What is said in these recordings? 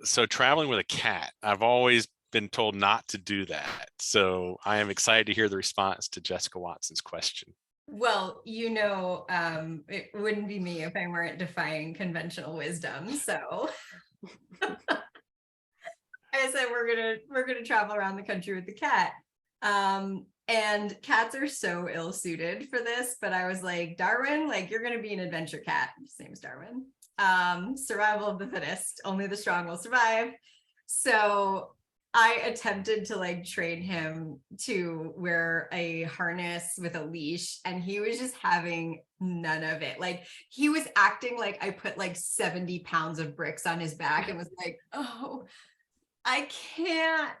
So traveling with a cat, I've always been told not to do that. So I am excited to hear the response to Jessica Watson's question. Well, it wouldn't be me if I weren't defying conventional wisdom. So I said we're gonna travel around the country with the cat. And cats are so ill-suited for this, but I was like, Darwin, like you're gonna be an adventure cat. His name's Darwin. Survival of the fittest, only the strong will survive. So I attempted to like train him to wear a harness with a leash, and he was just having none of it. Like he was acting like I put like 70 pounds of bricks on his back and was like, oh, I can't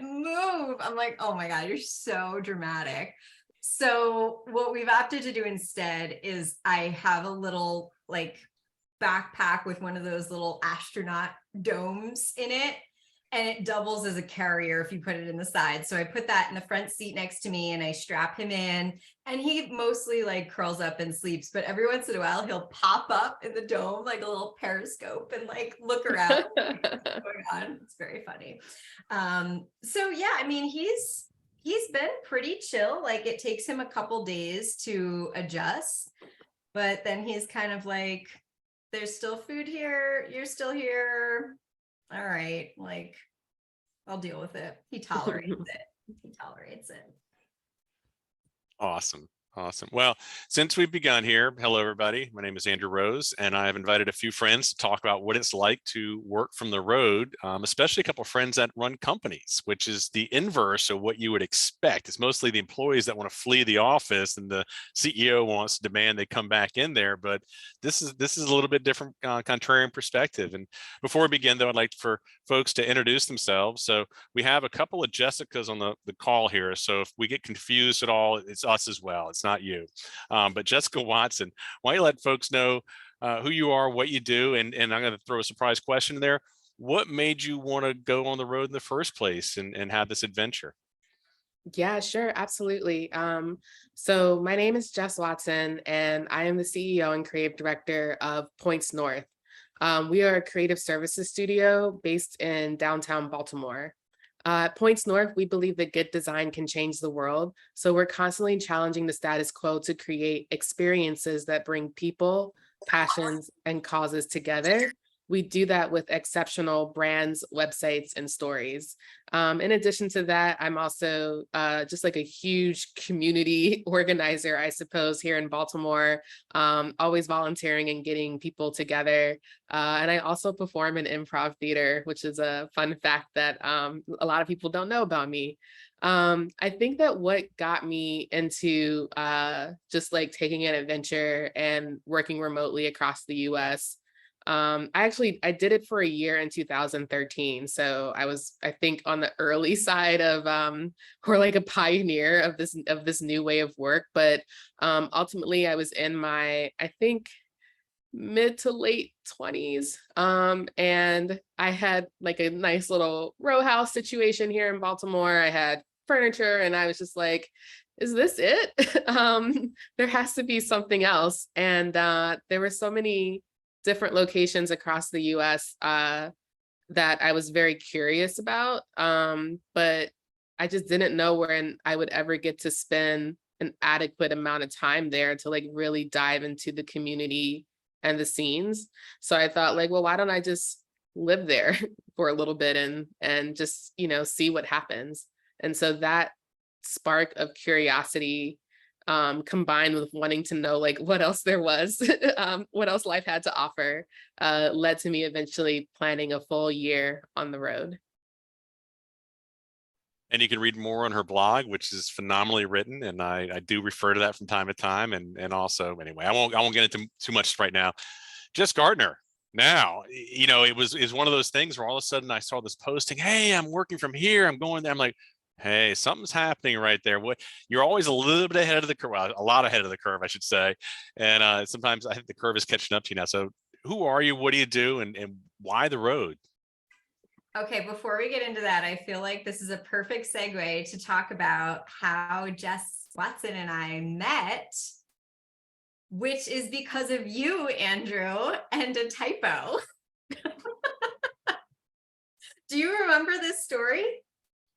move. I'm like, oh my God, you're so dramatic. So what we've opted to do instead is I have a little like backpack with one of those little astronaut domes in it, and it doubles as a carrier if you put it in the side. So I put that in the front seat next to me and I strap him in, and he mostly like curls up and sleeps, but every once in a while he'll pop up in the dome like a little periscope and like look around what's going on. It's very funny. So yeah, I mean, he's been pretty chill. Like it takes him a couple days to adjust, but then he's kind of like, there's still food here, you're still here, all right, like I'll deal with it. He tolerates it. Awesome. Awesome. Well, since we've begun here, hello, everybody. My name is Andrew Rose, and I have invited a few friends to talk about what it's like to work from the road, especially a couple of friends that run companies, which is the inverse of what you would expect. It's mostly the employees that want to flee the office and the CEO wants to demand they come back in there. But this is a little bit different, contrarian perspective. And before we begin, though, I'd like for folks to introduce themselves. So we have a couple of Jessicas on the call here. So if we get confused at all, it's us as well. It's not you. But Jessica Watson, why don't you let folks know who you are, what you do, and I'm going to throw a surprise question in there. What made you want to go on the road in the first place and have this adventure? Yeah, sure. Absolutely. So my name is Jess Watson, and I am the CEO and creative director of Points North. We are a creative services studio based in downtown Baltimore. At Points North, we believe that good design can change the world. So we're constantly challenging the status quo to create experiences that bring people, passions, and causes together. We do that with exceptional brands, websites, and stories. In addition to that, I'm also just like a huge community organizer, I suppose, here in Baltimore, always volunteering and getting people together. And I also perform in improv theater, which is a fun fact that a lot of people don't know about me. I think that what got me into just like taking an adventure and working remotely across the US. I did it for a year in 2013. So I was, I think, on the early side of or like a pioneer of this new way of work. But ultimately I was in my, I think, mid to late 20s. And I had like a nice little row house situation here in Baltimore. I had furniture and I was just like, is this it? There has to be something else. And there were so many different locations across the US that I was very curious about. But I just didn't know when I would ever get to spend an adequate amount of time there to like really dive into the community and the scenes. So I thought like, well, why don't I just live there for a little bit and just, see what happens. And so that spark of curiosity combined with wanting to know like what else there was, what else life had to offer, led to me eventually planning a full year on the road. And you can read more on her blog, which is phenomenally written, and I do refer to that from time to time. And also, anyway, I won't get into too much right now. Jess Gartner. Now, it was one of those things where all of a sudden I saw this posting. Hey, I'm working from here. I'm going there. I'm like, hey, something's happening right there. What, you're always a little bit ahead of the curve, well, a lot ahead of the curve, I should say. And sometimes I think the curve is catching up to you now. So who are you? What do you do? And why the road? Okay, before we get into that, I feel like this is a perfect segue to talk about how Jess Watson and I met, which is because of you, Andrew, and a typo. Do you remember this story?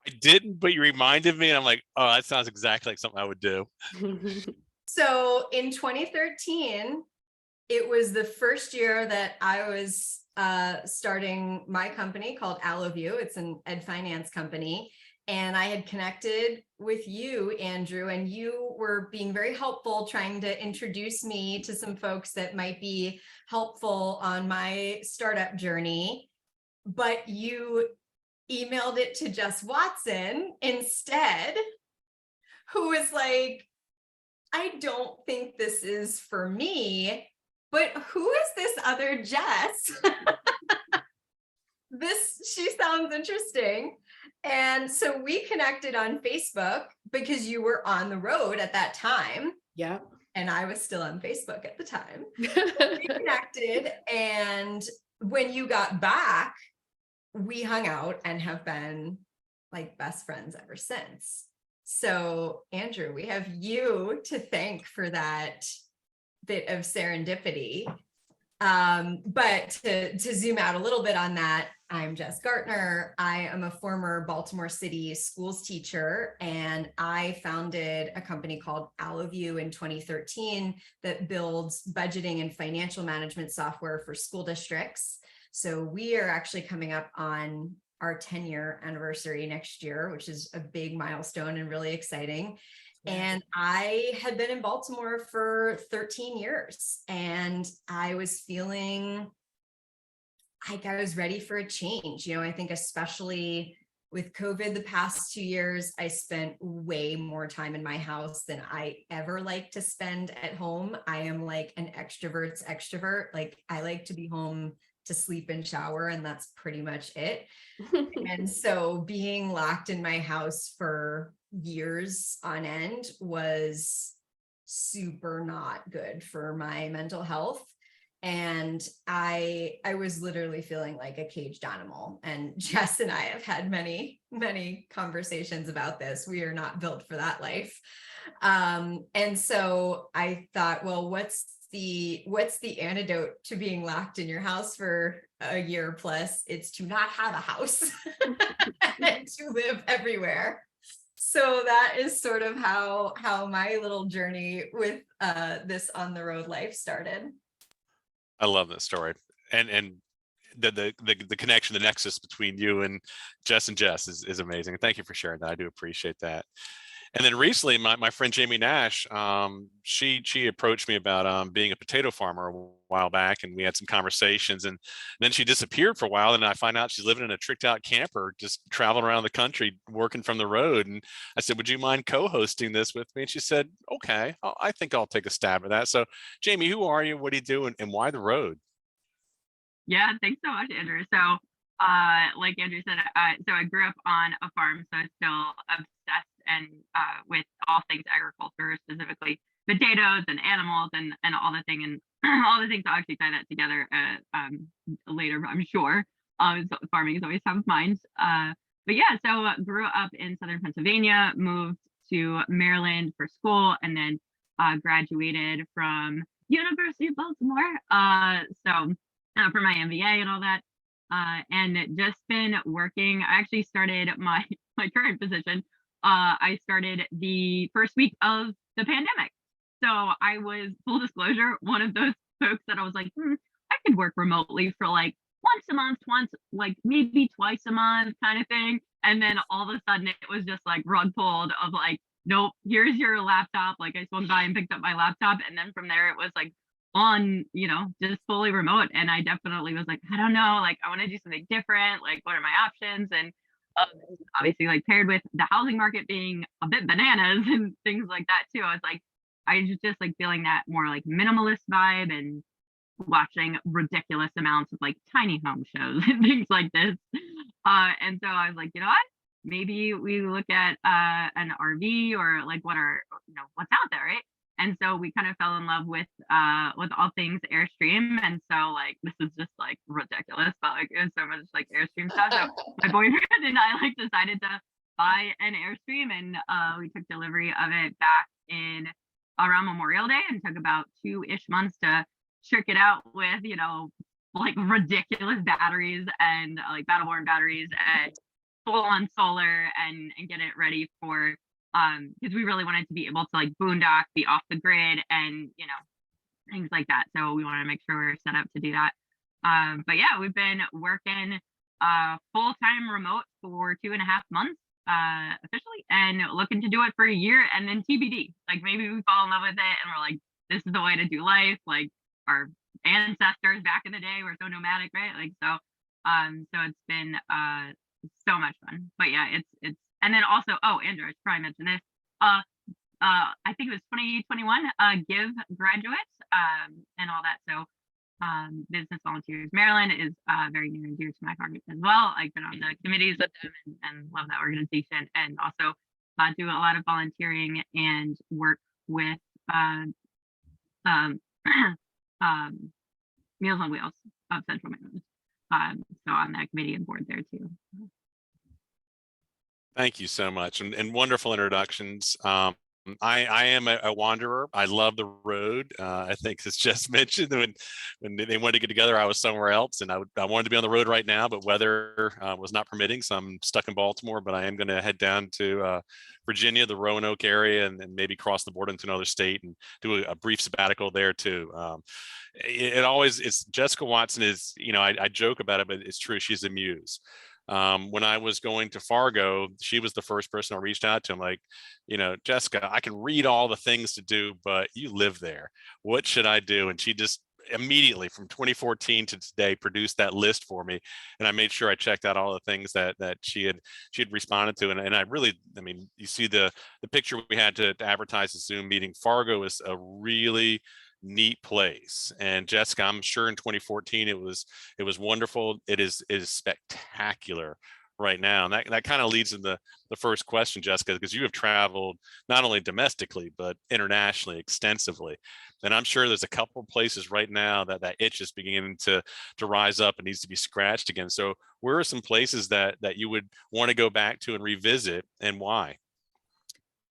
I didn't, but you reminded me, and I'm like, oh, that sounds exactly like something I would do. So in 2013, it was the first year that I was starting my company called Allovue. It's an ed finance company. And I had connected with you, Andrew, and you were being very helpful trying to introduce me to some folks that might be helpful on my startup journey. But you emailed it to Jess Watson instead, who was like, I don't think this is for me, but who is this other Jess? She sounds interesting. And so we connected on Facebook because you were on the road at that time. Yeah. And I was still on Facebook at the time. We connected. And when you got back, we hung out and have been like best friends ever since. So Andrew, we have you to thank for that bit of serendipity. But to zoom out a little bit on that, I'm Jess Gartner. I am a former Baltimore City schools teacher, and I founded a company called Allovue in 2013 that builds budgeting and financial management software for school districts. So we are actually coming up on our 10-year anniversary next year, which is a big milestone and really exciting. And I had been in Baltimore for 13 years, and I was feeling like I was ready for a change. You know, I think especially with COVID the past 2 years, I spent way more time in my house than I ever like to spend at home. I am like an extrovert's extrovert. Like I like to be home to sleep and shower, and that's pretty much it. And so being locked in my house for years on end was super not good for my mental health. And I was literally feeling like a caged animal. And Jess and I have had many, many conversations about this. We are not built for that life. And so I thought, well, what's the antidote to being locked in your house for a year plus? It's to not have a house and to live everywhere. So that is sort of how my little journey with this on the road life started. I love that story, and the connection, the nexus between you and Jess is amazing. Thank you for sharing that. I do appreciate that. And then recently, my friend Jamie Nash, she approached me about being a potato farmer a while back, and we had some conversations. And then she disappeared for a while, and I find out she's living in a tricked out camper, just traveling around the country, working from the road. And I said, "Would you mind co-hosting this with me?" And she said, "Okay, I think I'll take a stab at that." So, Jamie, who are you? What do you do, and why the road? Yeah, thanks so much, Andrew. So, like Andrew said, so I grew up on a farm, so I'm still obsessed and with all things agriculture, specifically potatoes and animals and all the thing and all the things. I'll actually tie that together later, I'm sure. So farming is always top of mind. But yeah, so grew up in southern Pennsylvania, moved to Maryland for school, and then graduated from University of Baltimore. For my MBA and all that, and just been working. I actually started my current position. I started the first week of the pandemic, so I was, full disclosure, one of those folks that I was like, I could work remotely for like once a month, like maybe twice a month kind of thing. And then all of a sudden, it was just like rug pulled of like, nope, here's your laptop. Like I swung by and picked up my laptop, and then from there it was like on, just fully remote. And I definitely was like, I don't know, like I want to do something different. Like, what are my options? And obviously, like paired with the housing market being a bit bananas and things like that too, I was like, I was just like feeling that more like minimalist vibe and watching ridiculous amounts of like tiny home shows and things like this. And so I was like, you know what? Maybe we look at an RV or like what's out there, right? And so we kind of fell in love with all things Airstream. And so like, this is just like ridiculous, but like it was so much like Airstream stuff. So my boyfriend and I like decided to buy an Airstream, and we took delivery of it back in around Memorial Day, and took about 2-ish months to trick it out with, like ridiculous batteries and like battle-born batteries and full on solar and get it ready for because we really wanted to be able to like boondock, be off the grid, and things like that. So we want to make sure we're set up to do that. But yeah, we've been working full-time remote for 2.5 months officially, and looking to do it for a year, and then TBD. Like maybe we fall in love with it and we're like, this is the way to do life. Like our ancestors back in the day were so nomadic, right? Like so it's been so much fun. But yeah, it's and then also, oh, Andrew, I should probably mention this. I think it was 2021 give graduates and all that. So Business Volunteers Maryland is very near and dear to my heart as well. I've been on the committees with them and love that organization, and also do a lot of volunteering and work with Meals on Wheels of Central Maryland. So on that committee and board there too. Thank you so much, and wonderful introductions. I am a wanderer. I love the road. I think it's just mentioned when they wanted to get together, I was somewhere else, and I wanted to be on the road right now, but weather was not permitting, so I'm stuck in Baltimore. But I am going to head down to Virginia, the Roanoke area, and maybe cross the border into another state and do a brief sabbatical there too. It's Jessica Watson is, I joke about it, but it's true. She's a muse. When I was going to Fargo, she was the first person I reached out to. I'm like, Jessica, I can read all the things to do, but you live there. What should I do? And she just immediately from 2014 to today produced that list for me. And I made sure I checked out all the things that she had responded to. And I really, you see the picture we had to advertise the Zoom meeting. Fargo is a really neat place, and Jessica, I'm sure in 2014 it was wonderful. It is spectacular right now, and that kind of leads into the first question, Jessica, because you have traveled not only domestically but internationally extensively, and I'm sure there's a couple of places right now that itch is beginning to rise up and needs to be scratched again. So where are some places that you would want to go back to and revisit, and why?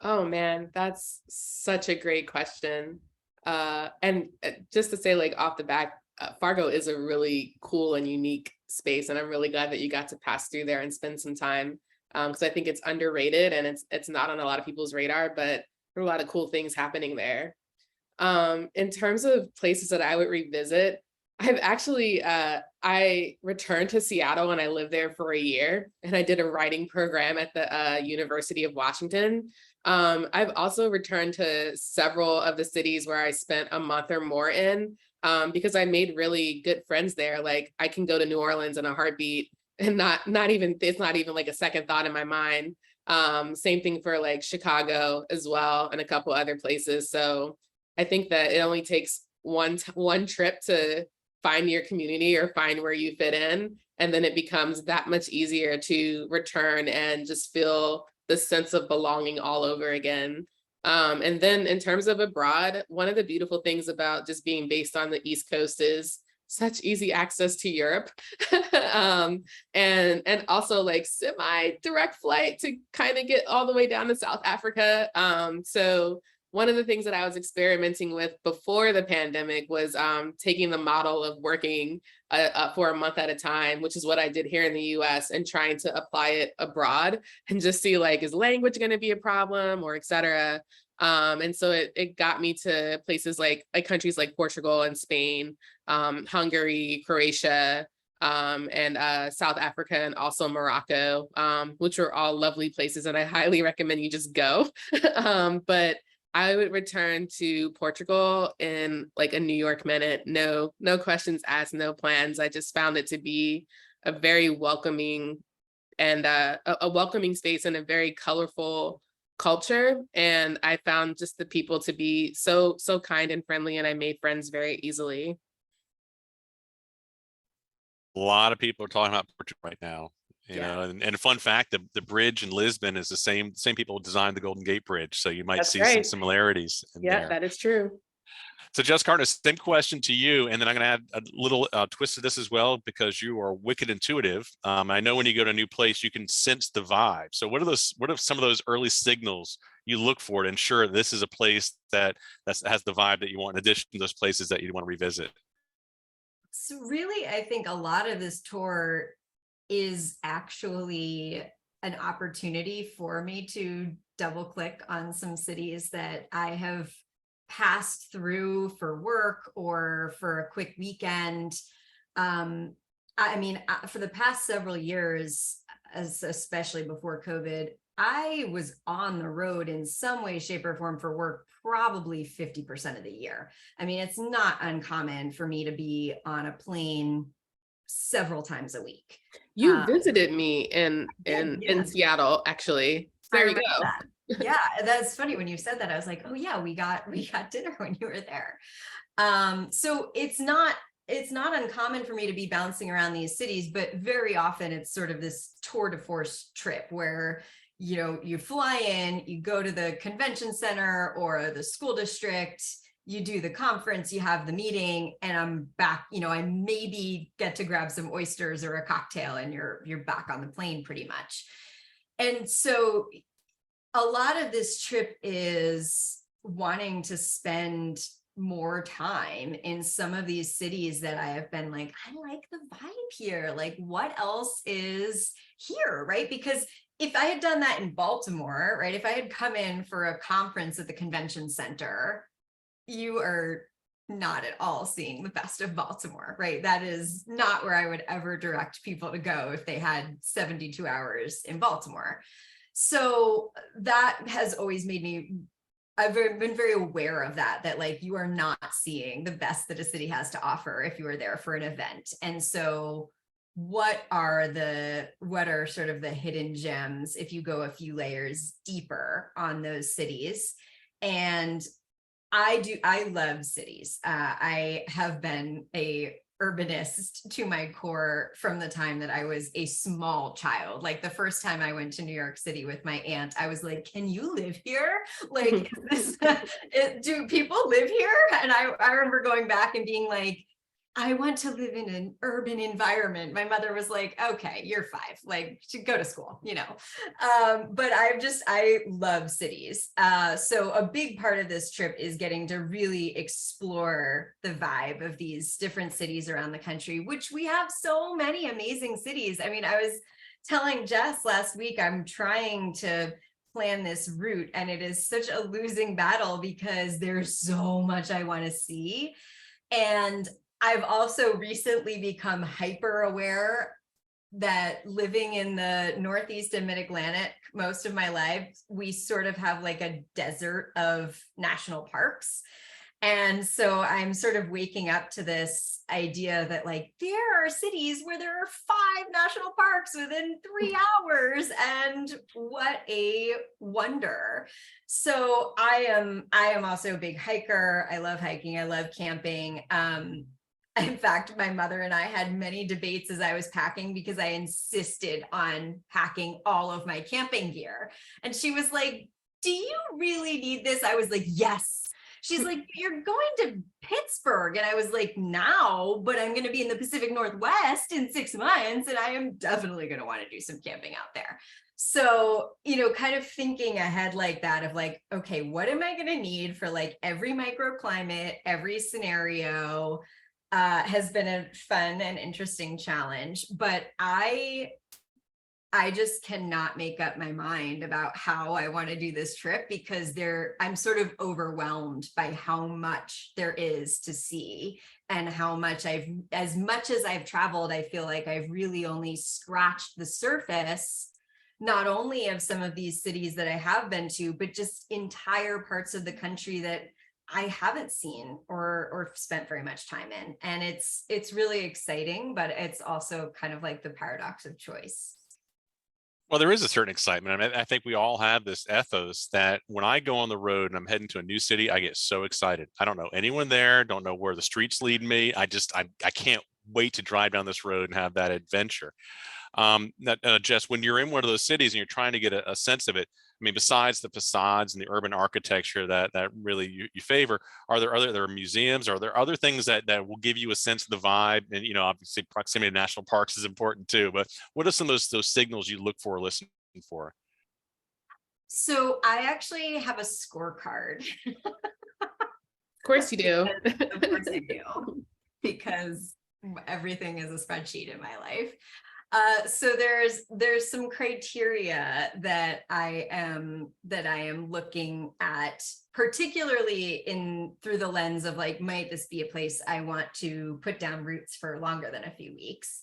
Oh man, that's such a great question. And just to say, like off the back, Fargo is a really cool and unique space, and I'm really glad that you got to pass through there and spend some time, because I think it's underrated and it's not on a lot of people's radar, but there are a lot of cool things happening there. In terms of places that I would revisit, I've actually I returned to Seattle and I lived there for a year, and I did a writing program at the University of Washington. I've also returned to several of the cities where I spent a month or more in, because I made really good friends there. Like I can go to New Orleans in a heartbeat and it's not even like a second thought in my mind. Same thing for like Chicago as well, and a couple other places. So I think that it only takes one trip to find your community or find where you fit in, and then it becomes that much easier to return and just feel the sense of belonging all over again. And then in terms of abroad, one of the beautiful things about just being based on the East Coast is such easy access to Europe. And also like semi-direct flight to kind of get all the way down to South Africa. So one of the things that I was experimenting with before the pandemic was taking the model of working for a month at a time, which is what I did here in the US, and trying to apply it abroad and just see like, is language going to be a problem or et cetera. And so it got me to places like countries like Portugal and Spain, Hungary, Croatia, and South Africa, and also Morocco, which were all lovely places. And I highly recommend you just go. But I would return to Portugal in like a New York minute. No questions asked, no plans. I just found it to be a very welcoming and a welcoming space and a very colorful culture. And I found just the people to be so kind and friendly, and I made friends very easily. A lot of people are talking about Portugal right now. And a fun fact, the bridge in Lisbon is the same people designed the Golden Gate Bridge. So you might That's see right. some similarities in there. That is true. So Jess Gartner, same question to you. And then I'm going to add a little twist to this as well, because you are wicked intuitive. I know when you go to a new place, you can sense the vibe. So what are some of those early signals you look for to ensure this is a place that has the vibe that you want, in addition to those places that you want to revisit? So really, I think a lot of this tour is actually an opportunity for me to double click on some cities that I have passed through for work or for a quick weekend. I mean, for the past several years, especially before COVID, I was on the road in some way, shape, or form for work probably 50% of the year. I mean, it's not uncommon for me to be on a plane several times a week. You visited me in Seattle, actually. I There you remember go. that. Yeah, that's funny when you said that. I was like, oh yeah, we got dinner when you were there. So it's not uncommon for me to be bouncing around these cities, but very often it's sort of this tour de force trip where, you know, you fly in, you go to the convention center or the school district, you do the conference, you have the meeting, and I'm back. You know, I maybe get to grab some oysters or a cocktail, and you're back on the plane pretty much. And so a lot of this trip is wanting to spend more time in some of these cities that I have been like, I like the vibe here. Like, what else is here, right? Because if I had done that in Baltimore, right, if I had come in for a conference at the convention center, you are not at all seeing the best of Baltimore, right? That is not where I would ever direct people to go if they had 72 hours in Baltimore. So that has always made me, I've been very aware of that like you are not seeing the best that a city has to offer if you are there for an event. And so what are sort of the hidden gems if you go a few layers deeper on those cities? And I love cities. I have been a urbanist to my core from the time that I was a small child. Like the first time I went to New York City with my aunt, I was like, can you live here? Like, do people live here? And I remember going back and being like, I want to live in an urban environment. My mother was like, okay, you're 5, like to go to school, you know. But I love cities. So a big part of this trip is getting to really explore the vibe of these different cities around the country, which we have so many amazing cities. I mean, I was telling Jess last week, I'm trying to plan this route and it is such a losing battle because there's so much I want to see. And I've also recently become hyper aware that living in the Northeast and Mid-Atlantic most of my life, we sort of have like a desert of national parks. And so I'm sort of waking up to this idea that like there are cities where there are 5 national parks within 3 hours, and what a wonder. So I am also a big hiker. I love hiking. I love camping. In fact, my mother and I had many debates as I was packing because I insisted on packing all of my camping gear. And she was like, do you really need this? I was like, yes. She's like, you're going to Pittsburgh. And I was like, now, but I'm going to be in the Pacific Northwest in 6 months. And I am definitely going to want to do some camping out there. So, you know, kind of thinking ahead like that of like, okay, what am I going to need for like every microclimate, every scenario? Has been a fun and interesting challenge, but I just cannot make up my mind about how I want to do this trip because I'm sort of overwhelmed by how much there is to see and how much as much as I've traveled, I feel like I've really only scratched the surface, not only of some of these cities that I have been to, but just entire parts of the country that I haven't seen or spent very much time in. And it's really exciting, but it's also kind of like the paradox of choice. Well, there is a certain excitement. I mean, I think we all have this ethos that when I go on the road and I'm heading to a new city, I get so excited. I don't know anyone there, don't know where the streets lead me. I can't wait to drive down this road and have that adventure. Jess, when you're in one of those cities and you're trying to get a sense of it, I mean, besides the facades and the urban architecture that really you favor, are there museums? Are there other things that will give you a sense of the vibe? And, you know, obviously proximity to national parks is important too, but what are some of those signals you look for or listen for? So I actually have a scorecard. Of course you do. Of course I do. Because everything is a spreadsheet in my life. So there's some criteria that I am looking at, particularly through the lens of like, might this be a place I want to put down roots for longer than a few weeks?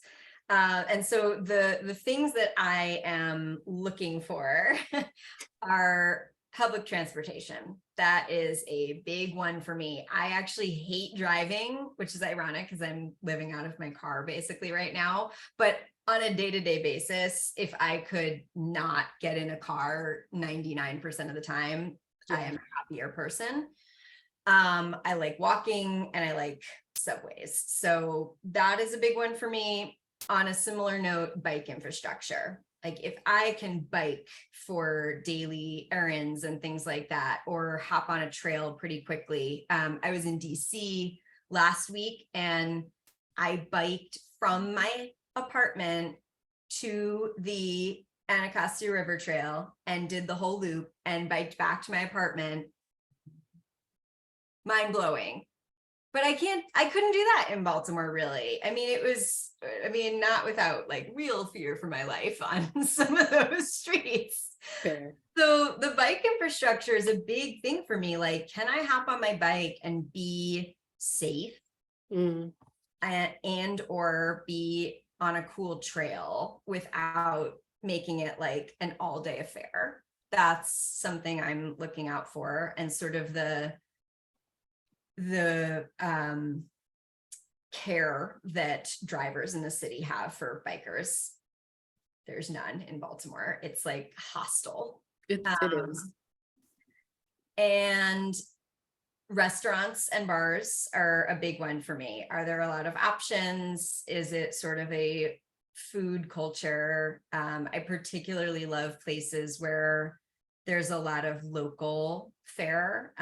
And so the things that I am looking for are public transportation. That is a big one for me. I actually hate driving, which is ironic because I'm living out of my car basically right now. But on a day-to-day basis, if I could not get in a car 99% of the time, I am a happier person. I like walking and I like subways. So that is a big one for me. On a similar note, bike infrastructure. Like if I can bike for daily errands and things like that, or hop on a trail pretty quickly. I was in DC last week and I biked from my apartment to the Anacostia River Trail and did the whole loop and biked back to my apartment. Mind blowing. But I couldn't do that in Baltimore, really. I mean, not without like real fear for my life on some of those streets. Fair. So the bike infrastructure is a big thing for me. Like, can I hop on my bike and be safe and or be on a cool trail without making it like an all-day affair? That's something I'm looking out for, and sort of the care that drivers in the city have for bikers. There's none in Baltimore. It's like hostile. It is. And restaurants and bars are a big one for me. Are there a lot of options? Is it sort of a food culture? I particularly love places where there's a lot of local fare.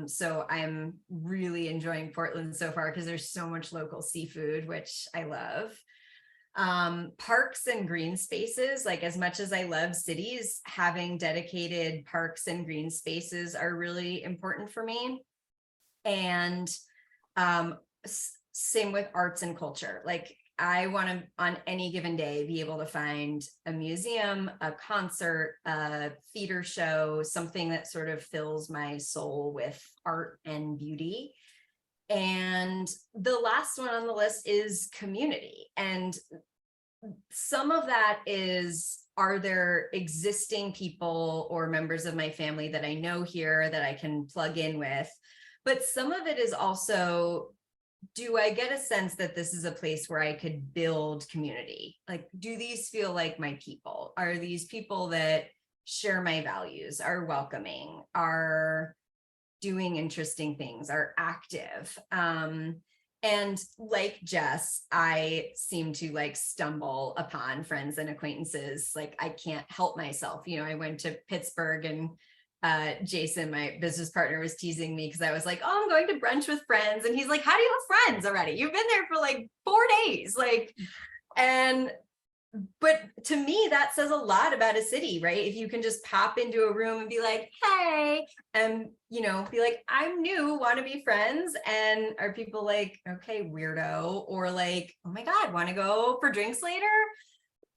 So I'm really enjoying Portland so far because there's so much local seafood, which I love. Parks and green spaces, like as much as I love cities, having dedicated parks and green spaces are really important for me. And same with arts and culture. Like I want to, on any given day, be able to find a museum, a concert, a theater show, something that sort of fills my soul with art and beauty. And the last one on the list is community. And some of that is, are there existing people or members of my family that I know here that I can plug in with? But some of it is also, do I get a sense that this is a place where I could build community? Like, do these feel like my people? Are these people that share my values, are welcoming, are doing interesting things, are active? And like Jess, I seem to like stumble upon friends and acquaintances. Like I can't help myself. You know, I went to Pittsburgh and Jason, my business partner, was teasing me because I was like, oh, I'm going to brunch with friends. And he's like, how do you have friends already? You've been there for like 4 days. Like, but to me, that says a lot about a city, right? If you can just pop into a room and be like, hey, and, you know, be like, I'm new, want to be friends. And are people like, okay, weirdo, or like, oh my God, want to go for drinks later?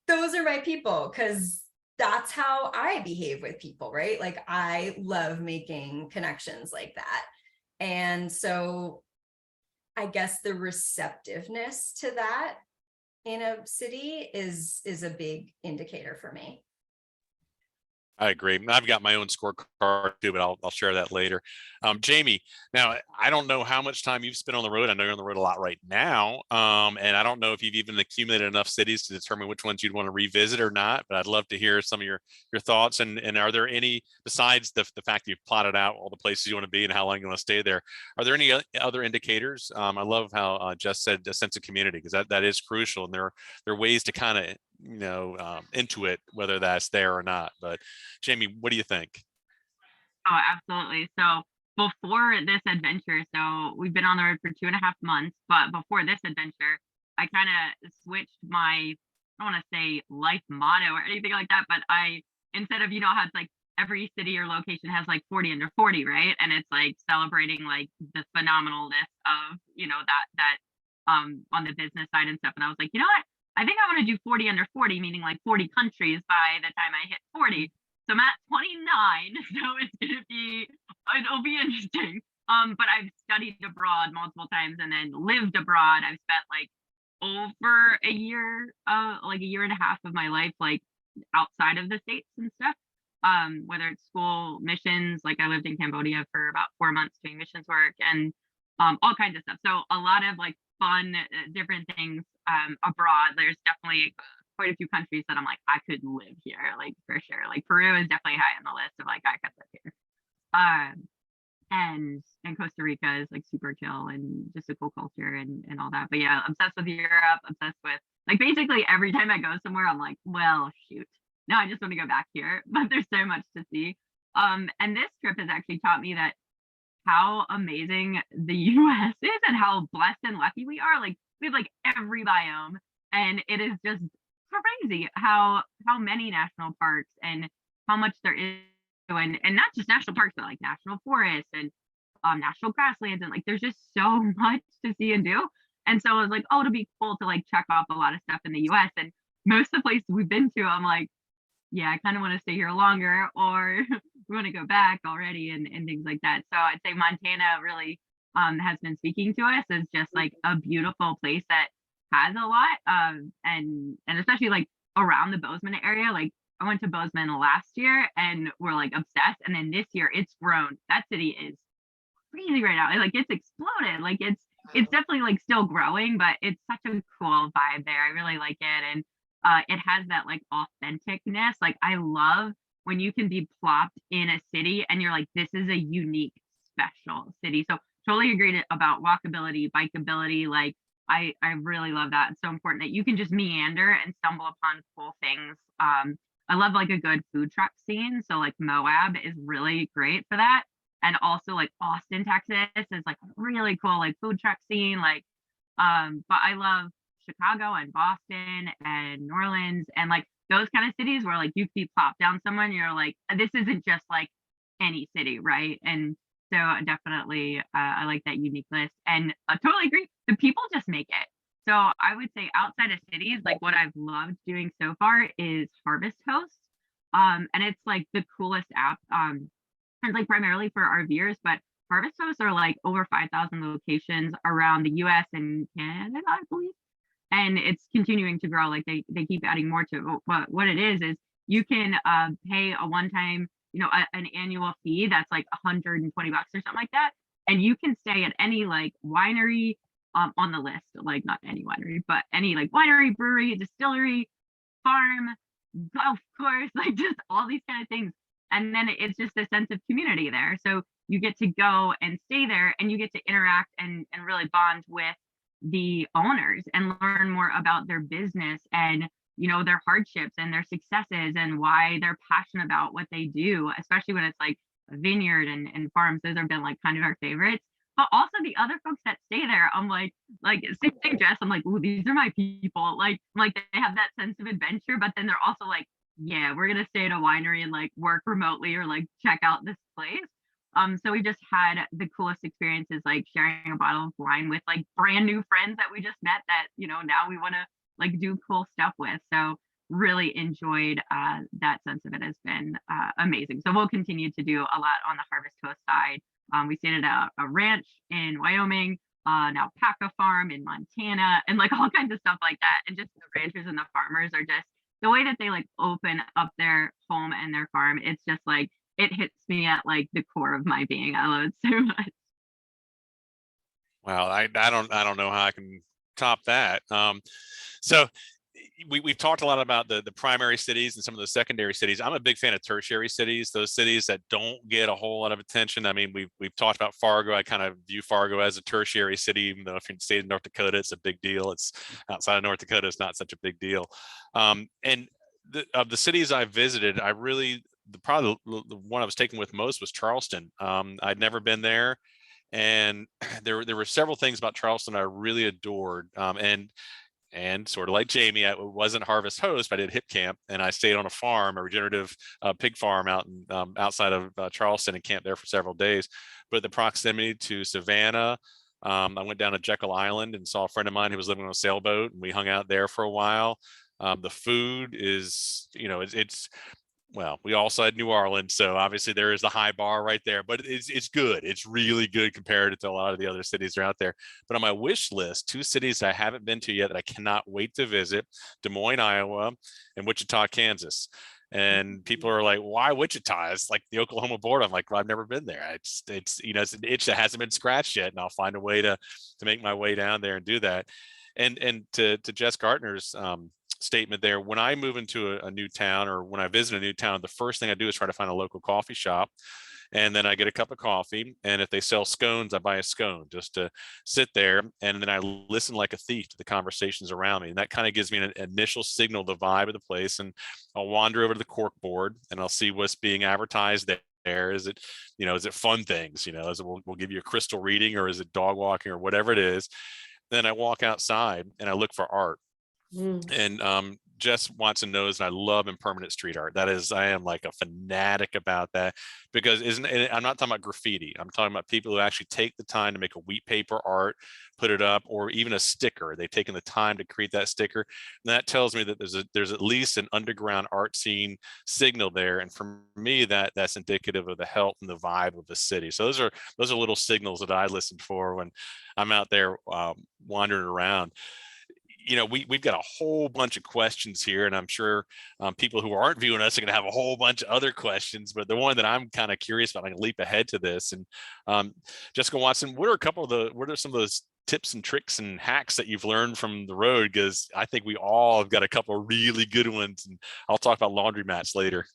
Those are my people, because that's how I behave with people, right? Like I love making connections like that. And so I guess the receptiveness to that in a city is a big indicator for me. I agree. I've got my own scorecard too, but I'll share that later. Jamie, now I don't know how much time you've spent on the road. I know you're on the road a lot right now. And I don't know if you've even accumulated enough cities to determine which ones you'd want to revisit or not, but I'd love to hear some of your thoughts. And are there any, besides the fact that you've plotted out all the places you want to be and how long you want to stay there, are there any other indicators? I love how Jess said a sense of community, because that is crucial. And there are ways to kind of, intuit whether that's there or not. But Jamie, what do you think? Oh, absolutely. So before this adventure, so we've been on the road for 2.5 months, but before this adventure, I kind of switched my, I don't want to say life motto or anything like that, but instead of, how it's like every city or location has like 40 under 40, right? And it's like celebrating like the phenomenalness of, that on the business side and stuff. And I was like, you know what? I think I want to do 40 under 40, meaning like 40 countries by the time I hit 40. So I'm at 29, so it'll be interesting. But I've studied abroad multiple times and then lived abroad. I've spent like over a year, like a year and a half of my life, like outside of the States and stuff. Whether it's school missions, like I lived in Cambodia for about 4 months doing missions work and all kinds of stuff. So a lot of like fun, different things abroad. There's definitely quite a few countries that I'm like, I could live here, like for sure. Like Peru is definitely high on the list of like, I could live here. And Costa Rica is like super chill and just a cool culture and all that. But yeah, obsessed with Europe, obsessed with like basically every time I go somewhere, I'm like, well, shoot. No, I just want to go back here. But there's so much to see. And this trip has actually taught me that how amazing the US is and how blessed and lucky we are. Like we have like every biome, and it is just crazy how many national parks and how much there is, and not just national parks, but like national forests and national grasslands, and like there's just so much to see and do. And so I was like, oh, it'll be cool to like check off a lot of stuff in the US. And most of the places we've been to, I'm like, yeah, I kind of want to stay here longer, or we want to go back already and things like that. So I'd say Montana really has been speaking to us as just like a beautiful place that has a lot, and especially like around the Bozeman area. Like I went to Bozeman last year and we're like obsessed, and then this year it's grown. That city is crazy right now. Like it's exploded. Like it's definitely like still growing, but it's such a cool vibe there. I really like it, and it has that like authenticness. Like I love when you can be plopped in a city and you're like, this is a unique, special city. So totally agreed about walkability, bikeability. Like I really love that. It's so important that you can just meander and stumble upon cool things. I love like a good food truck scene. So like Moab is really great for that. And also like Austin, Texas is like a really cool like food truck scene. Like, but I love Chicago and Boston and New Orleans and like those kind of cities where like you can plop down someone, you're like, this isn't just like any city, right? And so definitely I like that uniqueness, and I totally agree. The people just make it. So I would say outside of cities, like what I've loved doing so far is Harvest Host. And it's like the coolest app. It's like primarily for RVers, but Harvest Hosts are like over 5,000 locations around the US and Canada, I believe. And it's continuing to grow. Like they keep adding more to it. But what it is you can pay a one-time, an annual fee that's like $120 or something like that. And you can stay at any like winery on the list, like not any winery, but any like winery, brewery, distillery, farm, golf course, like just all these kind of things. And then it's just a sense of community there. So you get to go and stay there, and you get to interact and really bond with the owners and learn more about their business and their hardships and their successes and why they're passionate about what they do, especially when it's like a vineyard and farms. Those have been like kind of our favorites. But also the other folks that stay there, I'm like same thing, Jess. I'm like, ooh, these are my people. Like they have that sense of adventure, but then they're also like, yeah, we're gonna stay at a winery and like work remotely or like check out this place. So we just had the coolest experiences, like sharing a bottle of wine with like brand new friends that we just met that, now we want to like do cool stuff with. So really enjoyed that sense of it. Has been amazing. So we'll continue to do a lot on the Harvest Host side. We stayed at a ranch in Wyoming, an alpaca farm in Montana, and like all kinds of stuff like that. And just the ranchers and the farmers are just the way that they like open up their home and their farm. It's just like, it hits me at like the core of my being. I love it so much. Wow, I don't know how I can top that. So we've talked a lot about the primary cities and some of the secondary cities. I'm a big fan of tertiary cities, those cities that don't get a whole lot of attention. I mean, we've talked about Fargo. I kind of view Fargo as a tertiary city, even though if you're in the state of North Dakota, it's a big deal. It's outside of North Dakota, it's not such a big deal. And of the cities I visited, I really probably the one I was taken with most was Charleston. I'd never been there, and there were several things about Charleston I really adored. And sort of like Jamie, I wasn't Harvest Host, but I did Hip Camp, and I stayed on a farm, a regenerative pig farm out in, outside of Charleston, and camped there for several days. But the proximity to Savannah, I went down to Jekyll Island and saw a friend of mine who was living on a sailboat, and we hung out there for a while. The food is, it's well, we also had New Orleans, so obviously there is the high bar right there, but it's good. It's really good compared to a lot of the other cities that are out there. But on my wish list, two cities I haven't been to yet that I cannot wait to visit: Des Moines, Iowa, and Wichita, Kansas. And people are like, "Why Wichita?" It's like the Oklahoma border. I'm like, "Well, I've never been there. It's an itch that hasn't been scratched yet, and I'll find a way to make my way down there and do that." And to Jess Gartner's statement there, when I move into a new town, or when I visit a new town, the first thing I do is try to find a local coffee shop, and then I get a cup of coffee, and if they sell scones, I buy a scone just to sit there, and then I listen like a thief to the conversations around me, and that kind of gives me an initial signal, the vibe of the place. And I'll wander over to the cork board, and I'll see what's being advertised there. Is it, is it fun things? Is it, we'll give you a crystal reading, or is it dog walking, or whatever it is. Then I walk outside and I look for art. And Jess Watson knows I love impermanent street art. I am like a fanatic about that, because I'm not talking about graffiti. I'm talking about people who actually take the time to make a wheat paper art, put it up, or even a sticker. They've taken the time to create that sticker. And that tells me that there's at least an underground art scene signal there. And for me, that's indicative of the health and the vibe of the city. So those are little signals that I listen for when I'm out there wandering around. We've got a whole bunch of questions here, and I'm sure people who aren't viewing us are going to have a whole bunch of other questions, but the one that I'm kind of curious about, I can leap ahead to this. And Jessica Watson, what are some of those tips and tricks and hacks that you've learned from the road? Because I think we all have got a couple of really good ones, and I'll talk about laundromats later.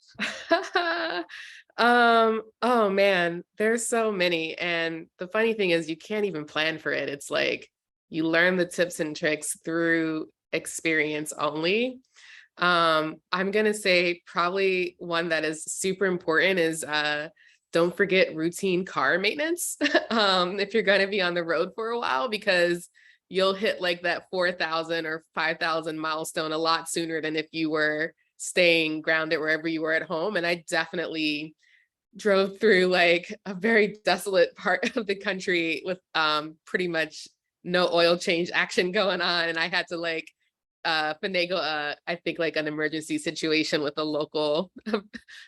Oh man, there's so many. And the funny thing is, you can't even plan for it. It's like you learn the tips and tricks through experience only. I'm gonna say probably one that is super important is don't forget routine car maintenance if you're gonna be on the road for a while, because you'll hit like that 4,000 or 5,000 milestone a lot sooner than if you were staying grounded wherever you were at home. And I definitely drove through like a very desolate part of the country with pretty much no oil change action going on, and I had to like finagle I think like an emergency situation with a local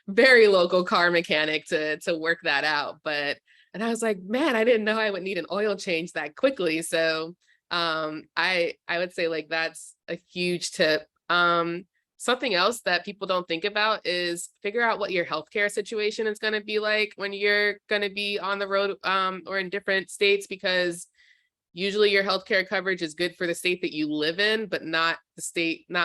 very local car mechanic to work that out. And I was like, man, I didn't know I would need an oil change that quickly. So I would say like that's a huge tip. Something else that people don't think about is figure out what your healthcare situation is going to be like when you're going to be on the road or in different states, because usually your healthcare coverage is good for the state that you live in, but not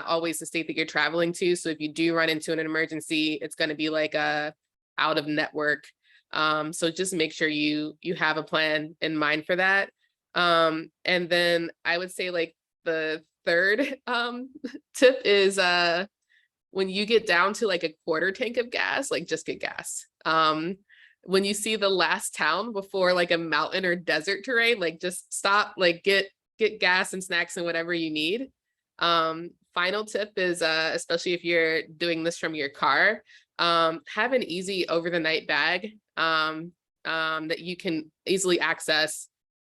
always the state that you're traveling to. So if you do run into an emergency, it's going to be like a out of network. So just make sure you have a plan in mind for that. And then I would say like the third tip is when you get down to like a quarter tank of gas, like just get gas. When you see the last town before like a mountain or desert terrain, like just stop, like get gas and snacks and whatever you need. Final tip is especially if you're doing this from your car, have an easy over the night bag that you can easily access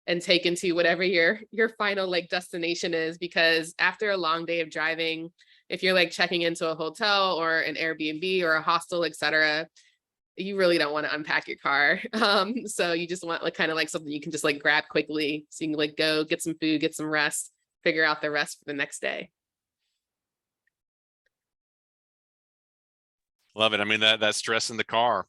and take into whatever your final like destination is. Because after a long day of driving, if you're like checking into a hotel or an Airbnb or a hostel, etc., you really don't want to unpack your car. So you just want like kind of like something you can just like grab quickly, so you can like go get some food, get some rest, figure out the rest for the next day. Love it. I mean, that stress in the car.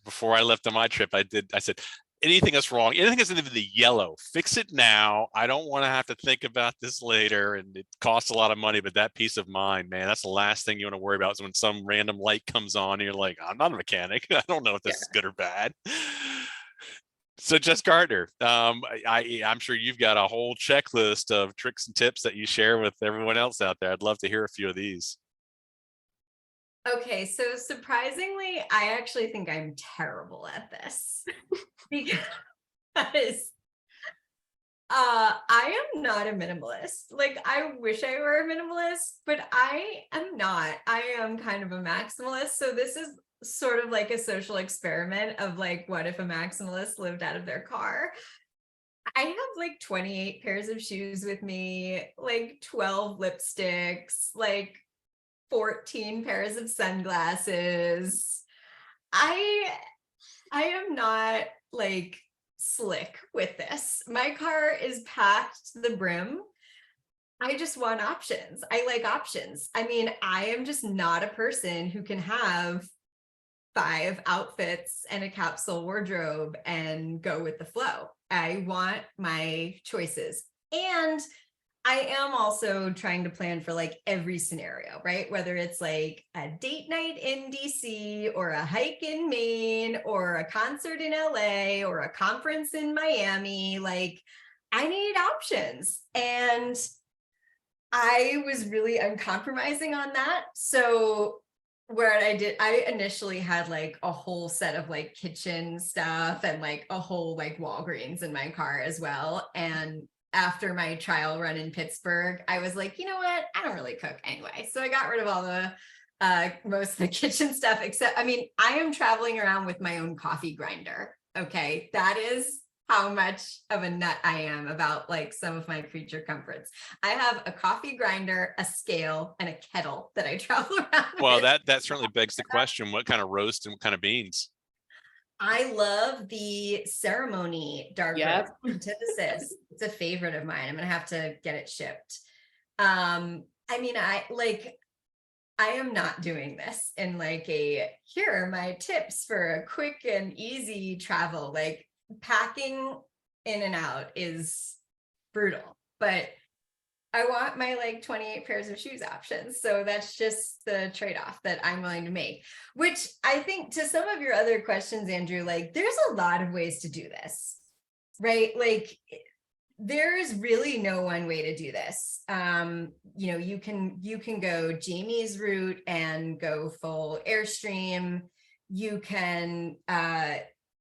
Before I left on my trip, I said, anything that's wrong, anything that's in the yellow, fix it now. I don't want to have to think about this later, and it costs a lot of money, but that peace of mind, man, that's the last thing you want to worry about, is when some random light comes on and you're like, I'm not a mechanic. I don't know if this is good or bad. So Jess Gartner, I'm sure you've got a whole checklist of tricks and tips that you share with everyone else out there. I'd love to hear a few of these. Okay, so surprisingly, I actually think I'm terrible at this because I am not a minimalist. Like, I wish I were a minimalist, but I am not. I am kind of a maximalist. So this is sort of like a social experiment of like, what if a maximalist lived out of their car? I have like 28 pairs of shoes with me, like 12 lipsticks, like 14 pairs of sunglasses. I am not like slick with this. My car is packed to the brim. I just want options. I like options. I mean, I am just not a person who can have 5 outfits and a capsule wardrobe and go with the flow. I want my choices. And I am also trying to plan for like every scenario, right? Whether it's like a date night in DC or a hike in Maine or a concert in LA or a conference in Miami, like I need options. And I was really uncompromising on that. So what I did, I initially had like a whole set of like kitchen stuff and like a whole like Walgreens in my car as well. And after my trial run in Pittsburgh, I was like, you know what? I don't really cook anyway. So I got rid of all the most of the kitchen stuff, except, I mean, I am traveling around with my own coffee grinder. Okay. That is how much of a nut I am about like some of my creature comforts. I have a coffee grinder, a scale, and a kettle that I travel around Well, with. that certainly begs the question, what kind of roast and what kind of beans? I love the ceremony dark roast antithesis. It's a favorite of mine. I'm gonna have to get it shipped. I mean, I am not doing this in like a, here are my tips for a quick and easy travel. Like packing in and out is brutal, but I want my like 28 pairs of shoes options. So that's just the trade-off that I'm willing to make, which I think to some of your other questions, Andrew, like there's a lot of ways to do this, right? Like there's really no one way to do this. You know, you can go Jamie's route and go full Airstream. You can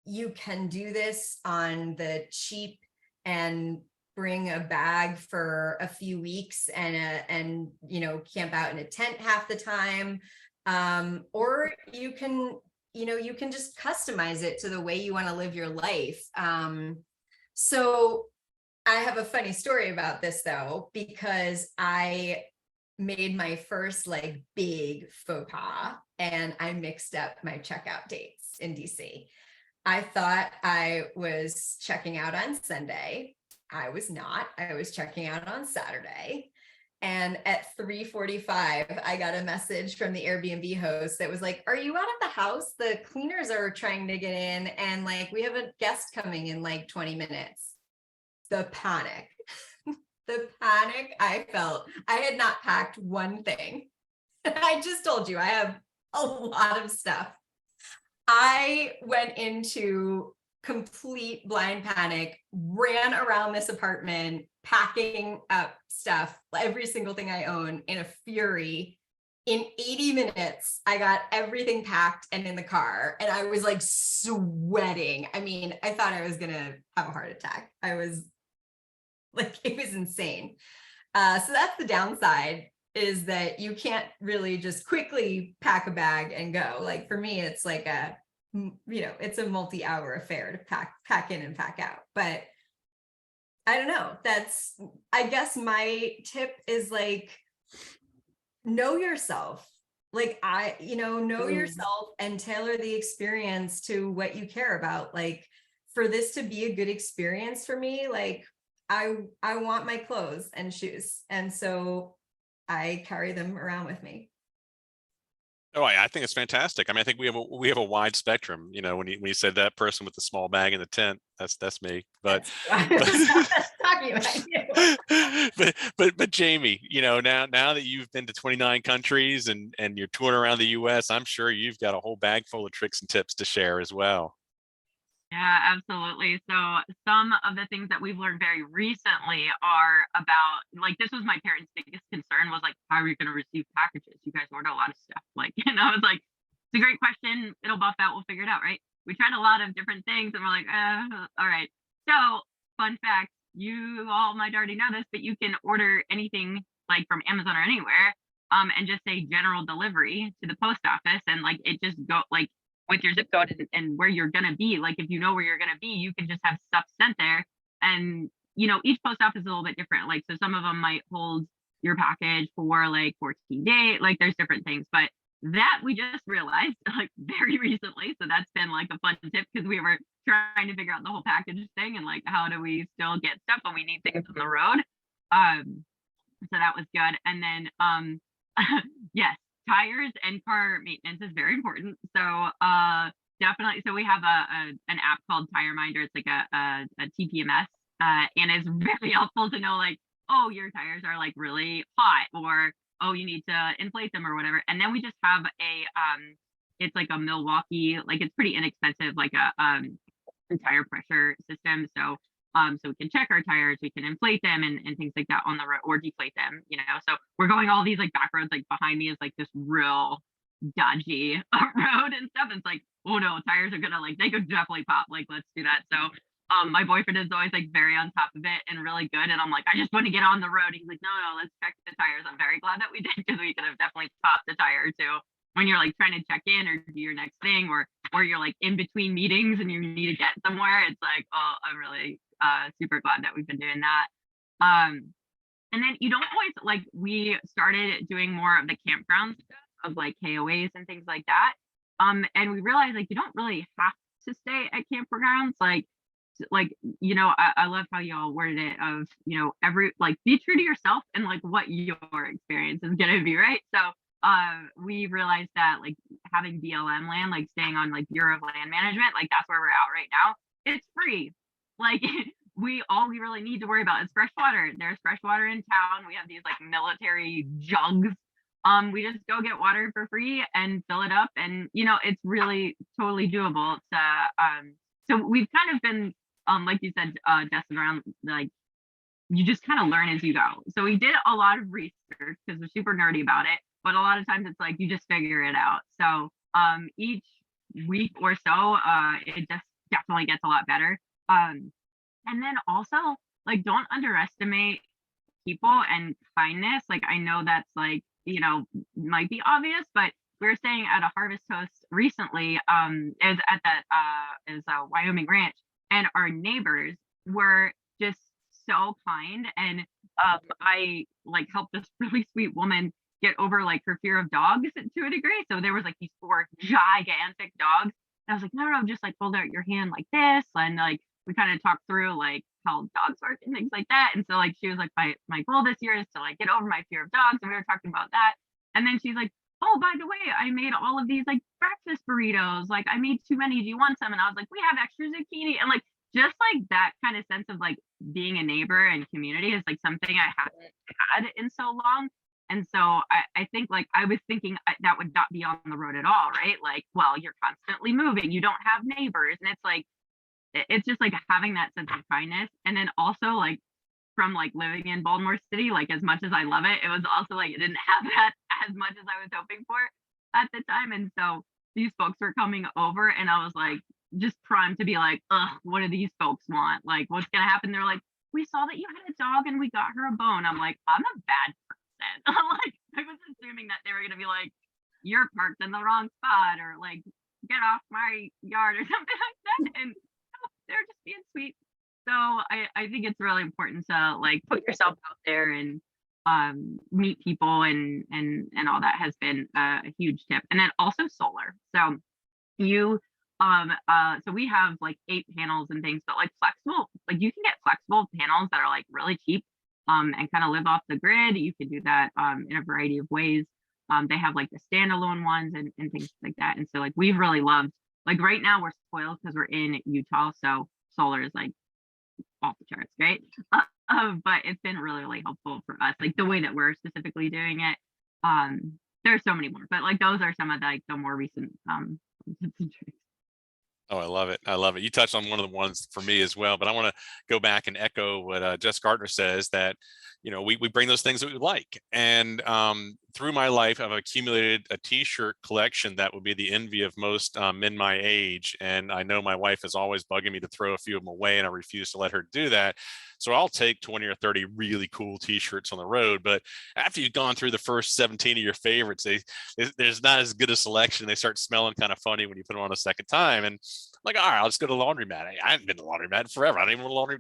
do this on the cheap and bring a bag for a few weeks and you know, camp out in a tent half the time. Or you can just customize it to the way you want to live your life. So I have a funny story about this though, because I made my first like big faux pas and I mixed up my checkout dates in DC. I thought I was checking out on Sunday. I was not. I was checking out on Saturday. And at 3:45, I got a message from the Airbnb host that was like, are you out of the house? The cleaners are trying to get in and like, we have a guest coming in like 20 minutes. The panic, the panic I felt. I had not packed one thing. I just told you I have a lot of stuff. I went into complete blind panic, ran around this apartment, packing up stuff, every single thing I own in a fury. In 80 minutes, I got everything packed and in the car, and I was like sweating. I mean, I thought I was gonna have a heart attack. I was like, it was insane. So that's the downside, is that you can't really just quickly pack a bag and go. Like for me, it's like a, you know, it's a multi-hour affair to pack in and pack out. But I don't know. That's, I guess my tip is like, know yourself. Like know yourself and tailor the experience to what you care about. Like for this to be a good experience for me, like I want my clothes and shoes. And so I carry them around with me. Oh, I think it's fantastic. I mean, I think we have a wide spectrum. You know, when you said that person with the small bag in the tent, that's me. But Talking about you. but Jamie, you know, now that you've been to 29 countries and you're touring around the US, I'm sure you've got a whole bag full of tricks and tips to share as well. Yeah, absolutely. So some of the things that we've learned very recently are about, like, this was my parents' biggest concern, was like, how are you going to receive packages? You guys order a lot of stuff. Like, and I was like, it's a great question. It'll buff out. We'll figure it out. Right. We tried a lot of different things and we're like, all right. So fun fact, you all might already know this, but you can order anything like from Amazon or anywhere, and just say general delivery to the post office. And like, it just go like, with your zip code and where you're going to be. Like if you know where you're going to be, you can just have stuff sent there and each post office is a little bit different. Like, so some of them might hold your package for like 14 days, like there's different things, but that we just realized like very recently. So that's been like a fun tip, because we were trying to figure out the whole package thing and like how do we still get stuff when we need things on the road. So that was good. And then yes, tires and car maintenance is very important. So definitely, so we have an app called Tire Minder. It's like a TPMS, and it's very helpful to know like, oh, your tires are like really hot, or oh, you need to inflate them or whatever. And then we just have it's like a Milwaukee, like it's pretty inexpensive, like a tire pressure system. So so we can check our tires, we can inflate them and things like that on the road, or deflate them, So we're going all these like back roads, like behind me is like this real dodgy road and stuff. It's like, oh no, tires are gonna like, they could definitely pop, like let's do that. So my boyfriend is always like very on top of it and really good. And I'm like, I just want to get on the road. He's like, no, let's check the tires. I'm very glad that we did, because we could have definitely popped the tire too when you're like trying to check in or do your next thing, or you're like in between meetings and you need to get somewhere. It's like, oh, I'm really super glad that we've been doing that. And then you don't always, like, we started doing more of the campground stuff of like KOAs and things like that. And we realized like you don't really have to stay at campgrounds. Like I love how y'all worded it of, every, like, be true to yourself and like what your experience is gonna be, right? So we realized that like having BLM land, like staying on like Bureau of Land Management, like that's where we're at right now. It's free. Like all we really need to worry about is fresh water. There's fresh water in town. We have these like military jugs. We just go get water for free and fill it up, and it's really totally doable. So we've kind of been like you said, Justin, around like you just kind of learn as you go. So we did a lot of research because we're super nerdy about it, but a lot of times it's like you just figure it out. So each week or so, it just definitely gets a lot better. And then also, like, don't underestimate people and kindness. Like, I know that's like, might be obvious, but we were staying at a Harvest Host recently, is at that is a Wyoming ranch, and our neighbors were just so kind. And I like helped this really sweet woman get over like her fear of dogs to a degree. So there was like these 4 gigantic dogs. And I was like, no, just like hold out your hand like this. And like we kind of talked through like how dogs work and things like that. And so like she was like, my goal this year is to like get over my fear of dogs. And we were talking about that. And then she's like, oh, by the way, I made all of these like breakfast burritos. Like I made too many. Do you want some? And I was like, we have extra zucchini. And like just like that kind of sense of like being a neighbor and community is like something I haven't had in so long. And so I think like I was thinking that would not be on the road at all, right? Like, well, you're constantly moving, you don't have neighbors. And it's like, it's just like having that sense of kindness. And then also like from like living in Baltimore City, like as much as I love it, it was also like it didn't have that as much as I was hoping for at the time. And so these folks were coming over and I was like just primed to be like, ugh, what do these folks want? Like what's gonna happen? They're like, we saw that you had a dog and we got her a bone. I'm like, I'm a bad person. Like I was assuming that they were gonna be like, you're parked in the wrong spot, or like get off my yard or something like that. And they're just being sweet. So I think it's really important to like put yourself out there and meet people and all that has been a huge tip. And then also solar. So you so we have like 8 panels and things, but like flexible, like you can get flexible panels that are like really cheap and kind of live off the grid. You can do that in a variety of ways. They have like the standalone ones and things like that. And so like we've really loved, like right now we're spoiled because we're in Utah, so solar is like off the charts, right? But it's been really, really helpful for us, like the way that we're specifically doing it. There's so many more, but like those are some of the, like the more recent tips and tricks. Oh, I love it. I love it. You touched on one of the ones for me as well, but I want to go back and echo what Jess Gartner says, that, we bring those things that we like. And through my life, I've accumulated a t-shirt collection that would be the envy of most men my age. And I know my wife is always bugging me to throw a few of them away, and I refuse to let her do that. So I'll take 20 or 30 really cool t-shirts on the road. But after you've gone through the first 17 of your favorites, there's not as good a selection. They start smelling kind of funny when you put them on a second time. And like, all right, I'll just go to the laundromat. I haven't been to the laundromat forever. I don't even know laundry,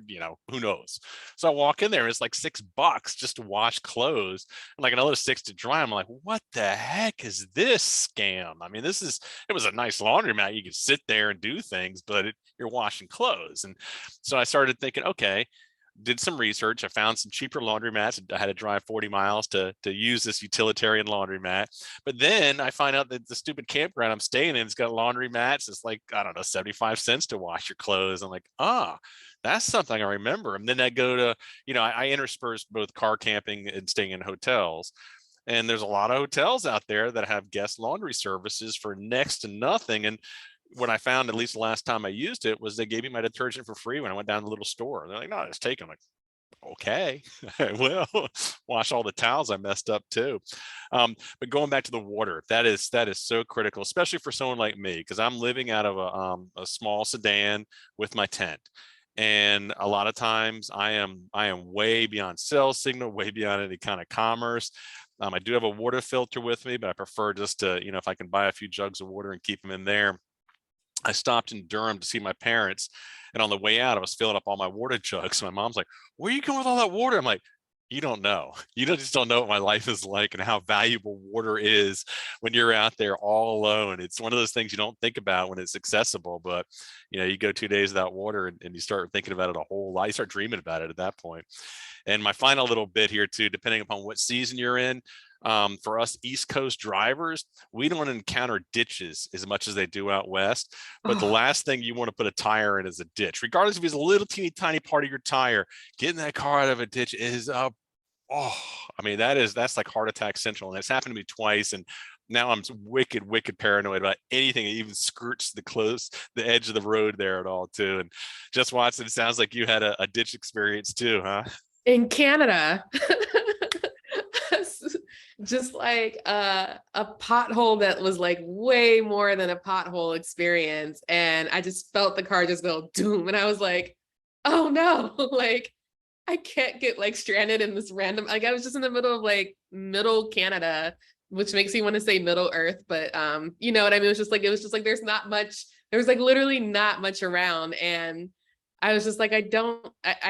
who knows? So I walk in there and it's like $6 just to wash clothes and like another 6 to dry. I'm like, what the heck is this scam? I mean, it was a nice laundromat. You could sit there and do things, but you're washing clothes. And so I started thinking, okay, did some research. I found some cheaper laundromats. I had to drive 40 miles to use this utilitarian laundromat. But then I find out that the stupid campground I'm staying in has got laundromats. It's like, I don't know, 75 cents to wash your clothes. I'm like, that's something I remember. And then I go to, I intersperse both car camping and staying in hotels. And there's a lot of hotels out there that have guest laundry services for next to nothing. And what I found, at least the last time I used it, was they gave me my detergent for free when I went down to the little store. They're like, no, just take them. I'm like, okay, I will wash all the towels I messed up too. But going back to the water, that is so critical, especially for someone like me, because I'm living out of a small sedan with my tent. And a lot of times I am way beyond cell signal, way beyond any kind of commerce. I do have a water filter with me, but I prefer just to, if I can buy a few jugs of water and keep them in there. I stopped in Durham to see my parents, and on the way out, I was filling up all my water jugs. My mom's like, "Where are you going with all that water?" I'm like, "You don't know. Just don't know what my life is like and how valuable water is when you're out there all alone. It's one of those things you don't think about when it's accessible, but you go 2 days without water and you start thinking about it a whole lot. You start dreaming about it at that point." And my final little bit here too, depending upon what season you're in, for us East Coast drivers, we don't encounter ditches as much as they do out west. But the last thing you want to put a tire in is a ditch, regardless if it's a little teeny tiny part of your tire. Getting that car out of a ditch is I mean, that's like heart attack central, and it's happened to me twice. And now I'm wicked paranoid about anything that even skirts the edge of the road there at all too. And Jess Watson, it sounds like you had a ditch experience too, huh? In Canada. Just like a pothole that was like way more than a pothole experience. And I just felt the car just go doom. And I was like, oh no, like I can't get like stranded in this random, like I was just in the middle of like middle Canada, which makes me want to say Middle Earth, but you know what I mean? It was just like there's not much, there was like literally not much around. And I was just like, I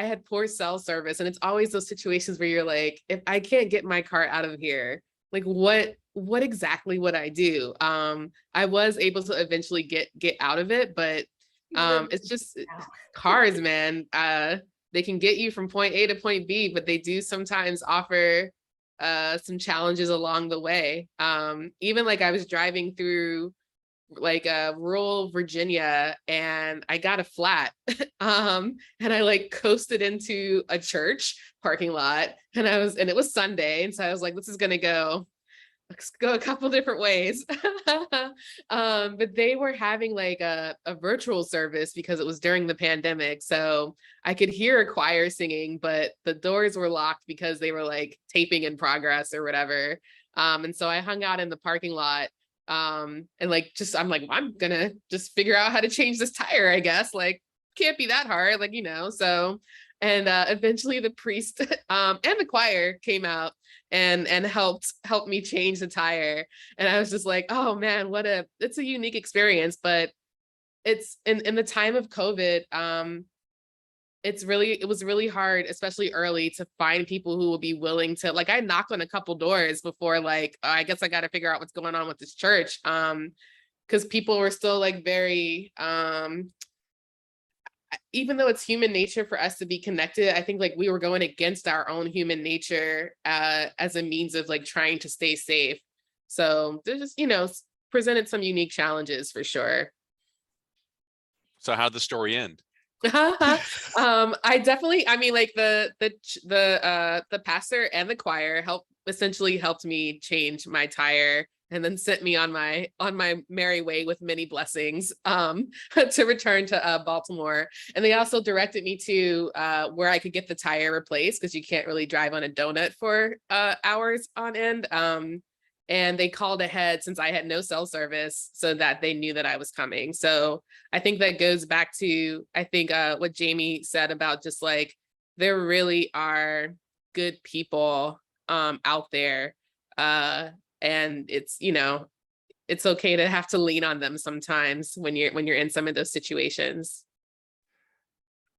had poor cell service. And it's always those situations where you're like, if I can't get my car out of here, like what exactly would I do? I was able to eventually get out of it, but it's just cars, man. They can get you from point A to point B, but they do sometimes offer some challenges along the way. Even like I was driving through like rural Virginia and I got a flat and I like coasted into a church parking lot and it was Sunday, and so I was like, let's go a couple different ways. But they were having like a virtual service because it was during the pandemic, so I could hear a choir singing, but the doors were locked because they were like taping in progress or whatever. And so I hung out in the parking lot. And like I'm like, I'm gonna just figure out how to change this tire, I guess. Like, can't be that hard, like, so. And eventually the priest and the choir came out and helped me change the tire. And I was just like, oh man, it's a unique experience. But it's in the time of COVID, it was really hard, especially early, to find people who will be willing to, like, I knocked on a couple doors before, like, I guess I got to figure out what's going on with this church. Because people were still like very, even though it's human nature for us to be connected, I think like we were going against our own human nature as a means of like trying to stay safe. So there's just, presented some unique challenges for sure. So how'd the story end? I mean, like the pastor and the choir essentially helped me change my tire and then sent me on my merry way with many blessings to return to Baltimore. And they also directed me to where I could get the tire replaced, because you can't really drive on a donut for hours on end. And they called ahead since I had no cell service so that they knew that I was coming. So I think that goes back to, what Jamie said about just like, there really are good people out there. And it's, it's okay to have to lean on them sometimes when you're in some of those situations.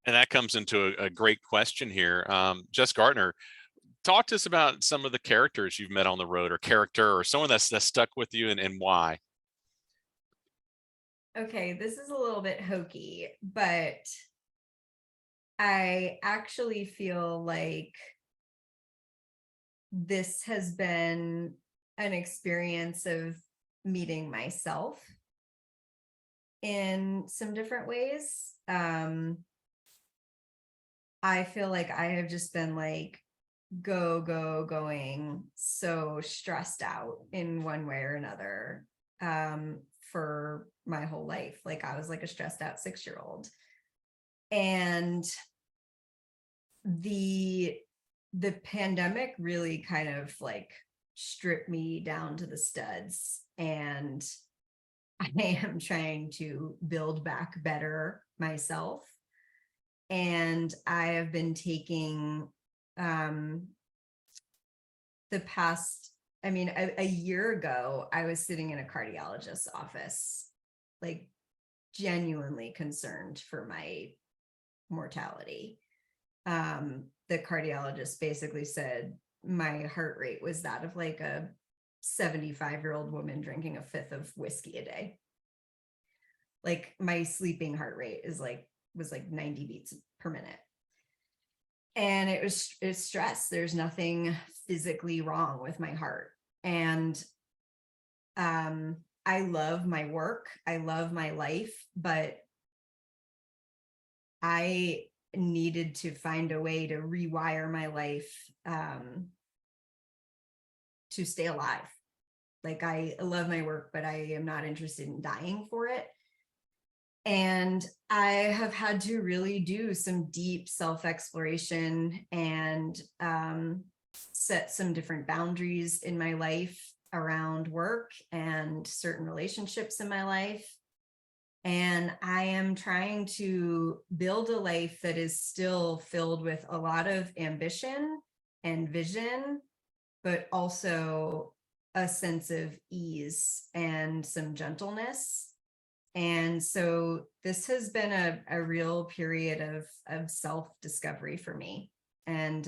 And that comes into a great question here. Jess Gartner, talk to us about some of the characters you've met on the road, or character, or someone that's stuck with you, and why. Okay, this is a little bit hokey, but I actually feel like this has been an experience of meeting myself in some different ways. I feel like I have just been like going so stressed out in one way or another for my whole life. Like I was like a stressed out 6-year-old. And the pandemic really kind of like stripped me down to the studs, and I am trying to build back better myself. And I have been taking the past, I mean, a year ago, I was sitting in a cardiologist's office, like genuinely concerned for my mortality. The cardiologist basically said my heart rate was that of like a 75-year-old woman drinking a fifth of whiskey a day. Like my sleeping heart rate was like 90 beats per minute. And it's stress. There's nothing physically wrong with my heart. And I love my work. I love my life, but I needed to find a way to rewire my life to stay alive. Like I love my work, but I am not interested in dying for it. And I have had to really do some deep self-exploration and set some different boundaries in my life around work and certain relationships in my life. And I am trying to build a life that is still filled with a lot of ambition and vision, but also a sense of ease and some gentleness. And so this has been a real period of self-discovery for me. And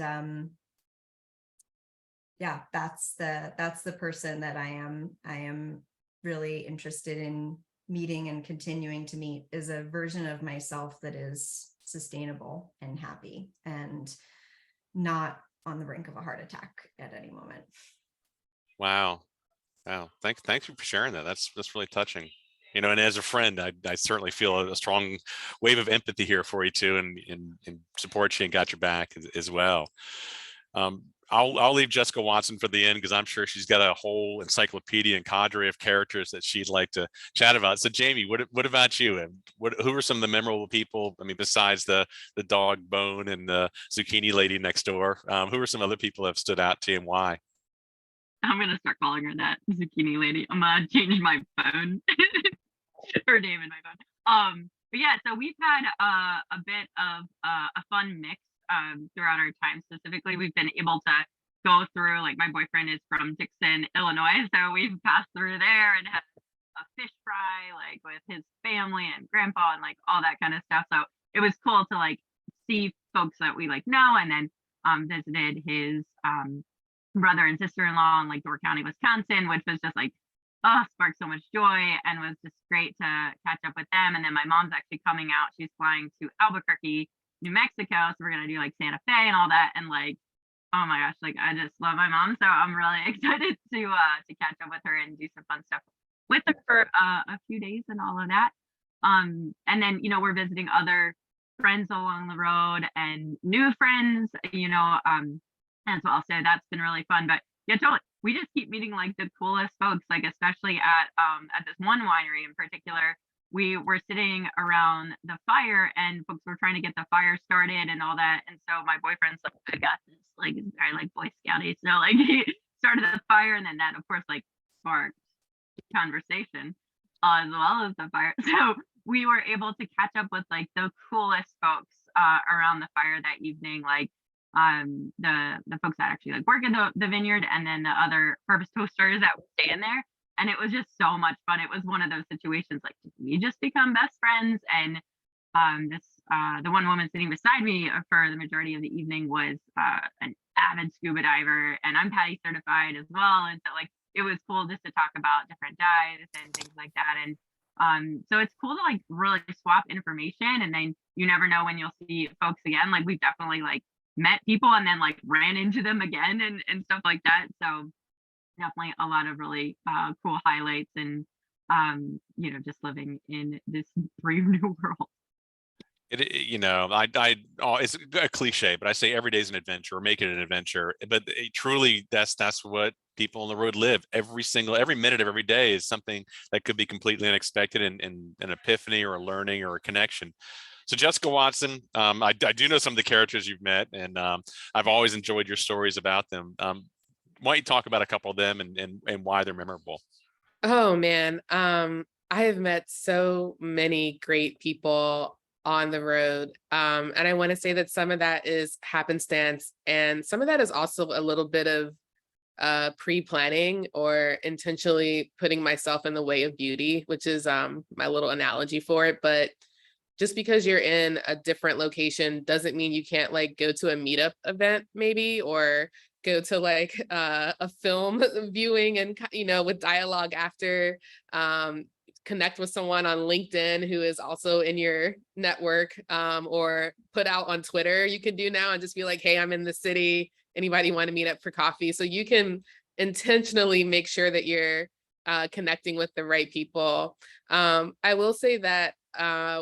yeah, that's the person that I am really interested in meeting and continuing to meet, is a version of myself that is sustainable and happy and not on the brink of a heart attack at any moment. Wow. Thanks for sharing that. That's really touching. You know, and as a friend, I certainly feel a strong wave of empathy here for you too, and support you and got your back as well. I'll leave Jessica Watson for the end, because I'm sure she's got a whole encyclopedia and cadre of characters that she'd like to chat about. So Jamie, what about you? And who are some of the memorable people? I mean, besides the dog Bone and the zucchini lady next door, who are some other people that have stood out to you, and why? I'm gonna start calling her that, zucchini lady. I'm gonna change my phone. Her name in my phone. But yeah, so we've had a bit of a fun mix throughout our time. Specifically, we've been able to go through, like my boyfriend is from Dixon, Illinois, so we've passed through there and had a fish fry like with his family and grandpa and like all that kind of stuff. So it was cool to like see folks that we like know, and then visited his brother and sister-in-law in like Door County, Wisconsin, which was just like sparked so much joy and was just great to catch up with them. And then my mom's actually coming out. She's flying to Albuquerque, New Mexico. So we're gonna do like Santa Fe and all that. And like, oh my gosh, like I just love my mom. So I'm really excited to catch up with her and do some fun stuff with her for a few days and all of that. And then, you know, we're visiting other friends along the road and new friends, you know, as well. So that's been really fun. But yeah, totally. We just keep meeting like the coolest folks, like especially at this one winery in particular. We were sitting around the fire and folks were trying to get the fire started and all that. And so my boyfriend's like, I got this, like it's very like Boy Scouty. So like he started the fire, and then that of course like sparked conversation as well as the fire. So we were able to catch up with like the coolest folks around the fire that evening, like the folks that actually like work in the vineyard, and then the other harvest toasters that would stay in there. And it was just so much fun. It was one of those situations like, did we just become best friends? And the one woman sitting beside me for the majority of the evening was an avid scuba diver, and I'm PADI certified as well. And so like it was cool just to talk about different dives and things like that. And so it's cool to like really swap information, and then you never know when you'll see folks again. Like we've definitely like met people and then like ran into them again and stuff like that. So definitely a lot of really cool highlights, and just living in this brave new world. It's a cliche, but I say every day is an adventure, or make it an adventure. But truly, that's what people on the road live. Every minute of every day is something that could be completely unexpected, and an epiphany or a learning or a connection. So Jessica Watson, I do know some of the characters you've met, and I've always enjoyed your stories about them. Why don't you talk about a couple of them and why they're memorable? Oh man, I have met so many great people on the road. And I want to say that some of that is happenstance, and some of that is also a little bit of pre-planning or intentionally putting myself in the way of beauty, which is my little analogy for it. But just because you're in a different location doesn't mean you can't like go to a meetup event maybe, or go to like a film viewing and with dialogue after, connect with someone on LinkedIn who is also in your network, or put out on Twitter you can do now and just be like, hey, I'm in the city, anybody want to meet up for coffee? So you can intentionally make sure that you're connecting with the right people. I will say that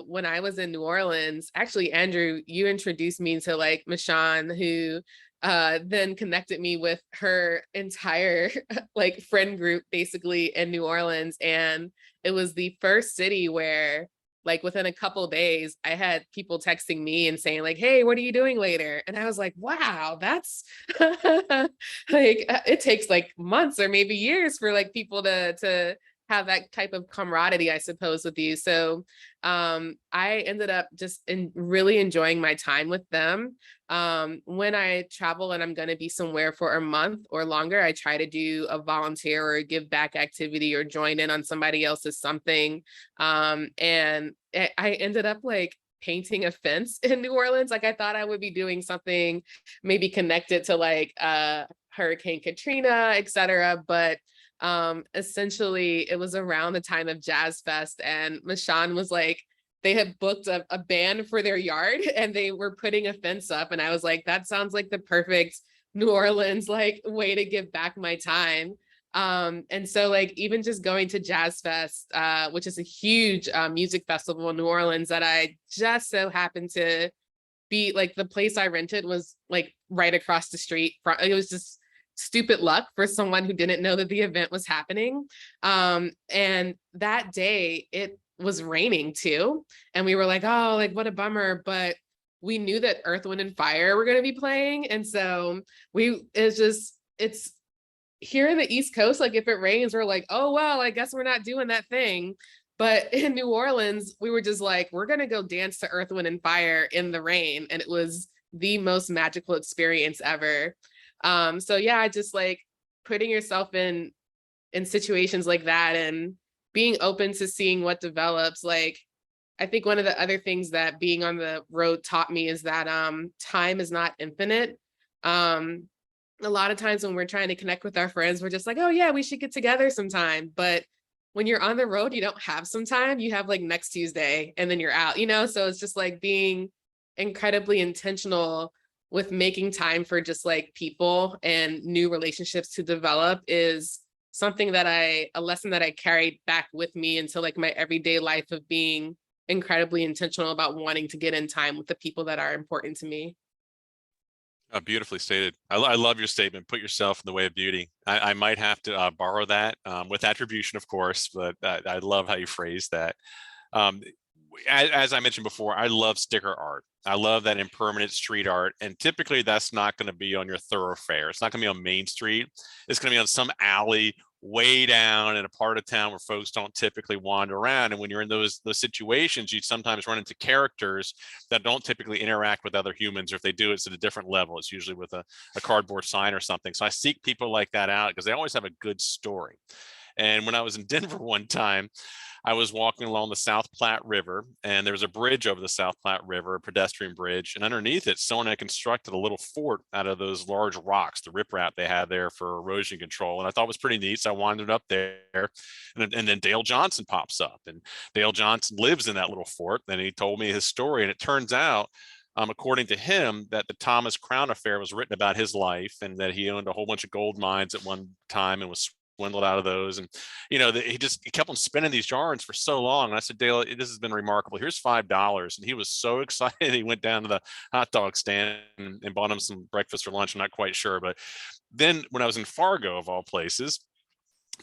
when I was in New Orleans, actually, Andrew, you introduced me to like Michonne, who then connected me with her entire like friend group basically in New Orleans. And it was the first city where like within a couple days, I had people texting me and saying like, hey, what are you doing later? And I was like, wow, that's like, it takes like months or maybe years for like people to have that type of camaraderie, I suppose, with you. So I ended up just really enjoying my time with them. When I travel and I'm going to be somewhere for a month or longer, I try to do a volunteer or a give back activity or join in on somebody else's something. And I ended up like painting a fence in New Orleans. Like I thought I would be doing something maybe connected to like Hurricane Katrina, et cetera. But essentially it was around the time of Jazz Fest, and Michonne was like, they had booked a band for their yard and they were putting a fence up. And I was like, that sounds like the perfect New Orleans like way to give back my time. And so like even just going to Jazz Fest, which is a huge music festival in New Orleans that I just so happened to be like, the place I rented was like right across the street from. It was just stupid luck for someone who didn't know that the event was happening. And that day it was raining too. And we were like, oh, like what a bummer. But we knew that Earth, Wind and Fire were going to be playing. And so it's here in the East Coast. Like if it rains, we're like, oh, well, I guess we're not doing that thing. But in New Orleans, we were just like, we're going to go dance to Earth, Wind and Fire in the rain. And it was the most magical experience ever. So yeah, I just like putting yourself in situations like that and being open to seeing what develops. Like, I think one of the other things that being on the road taught me is that time is not infinite. A lot of times when we're trying to connect with our friends, we're just like, oh yeah, we should get together sometime. But when you're on the road, you don't have some time. You have like next Tuesday and then you're out, so it's just like being incredibly intentional with making time for just like people and new relationships to develop is something that a lesson that I carried back with me into like my everyday life of being incredibly intentional about wanting to get in time with the people that are important to me. Beautifully stated. I love your statement. Put yourself in the way of beauty. I might have to borrow that with attribution, of course, but I love how you phrase that. As I mentioned before, I love sticker art. I love that impermanent street art. And typically that's not going to be on your thoroughfare. It's not going to be on Main Street. It's going to be on some alley way down in a part of town where folks don't typically wander around. And when you're in those situations, you sometimes run into characters that don't typically interact with other humans, or if they do, it's at a different level. It's usually with a cardboard sign or something. So I seek people like that out because they always have a good story. And when I was in Denver one time, I was walking along the South Platte River, and there was a bridge over the South Platte River, a pedestrian bridge, and underneath it, someone had constructed a little fort out of those large rocks, the riprap they had there for erosion control. And I thought it was pretty neat. So I wandered up there, and then Dale Johnson pops up, and Dale Johnson lives in that little fort. And he told me his story, and it turns out, according to him, that the Thomas Crown Affair was written about his life, and that he owned a whole bunch of gold mines at one time and was swindled out of those. And he kept on spinning these yarns for so long. And I said, Dale, this has been remarkable. Here's $5. And he was so excited. He went down to the hot dog stand and bought him some breakfast or lunch. I'm not quite sure. But then when I was in Fargo, of all places,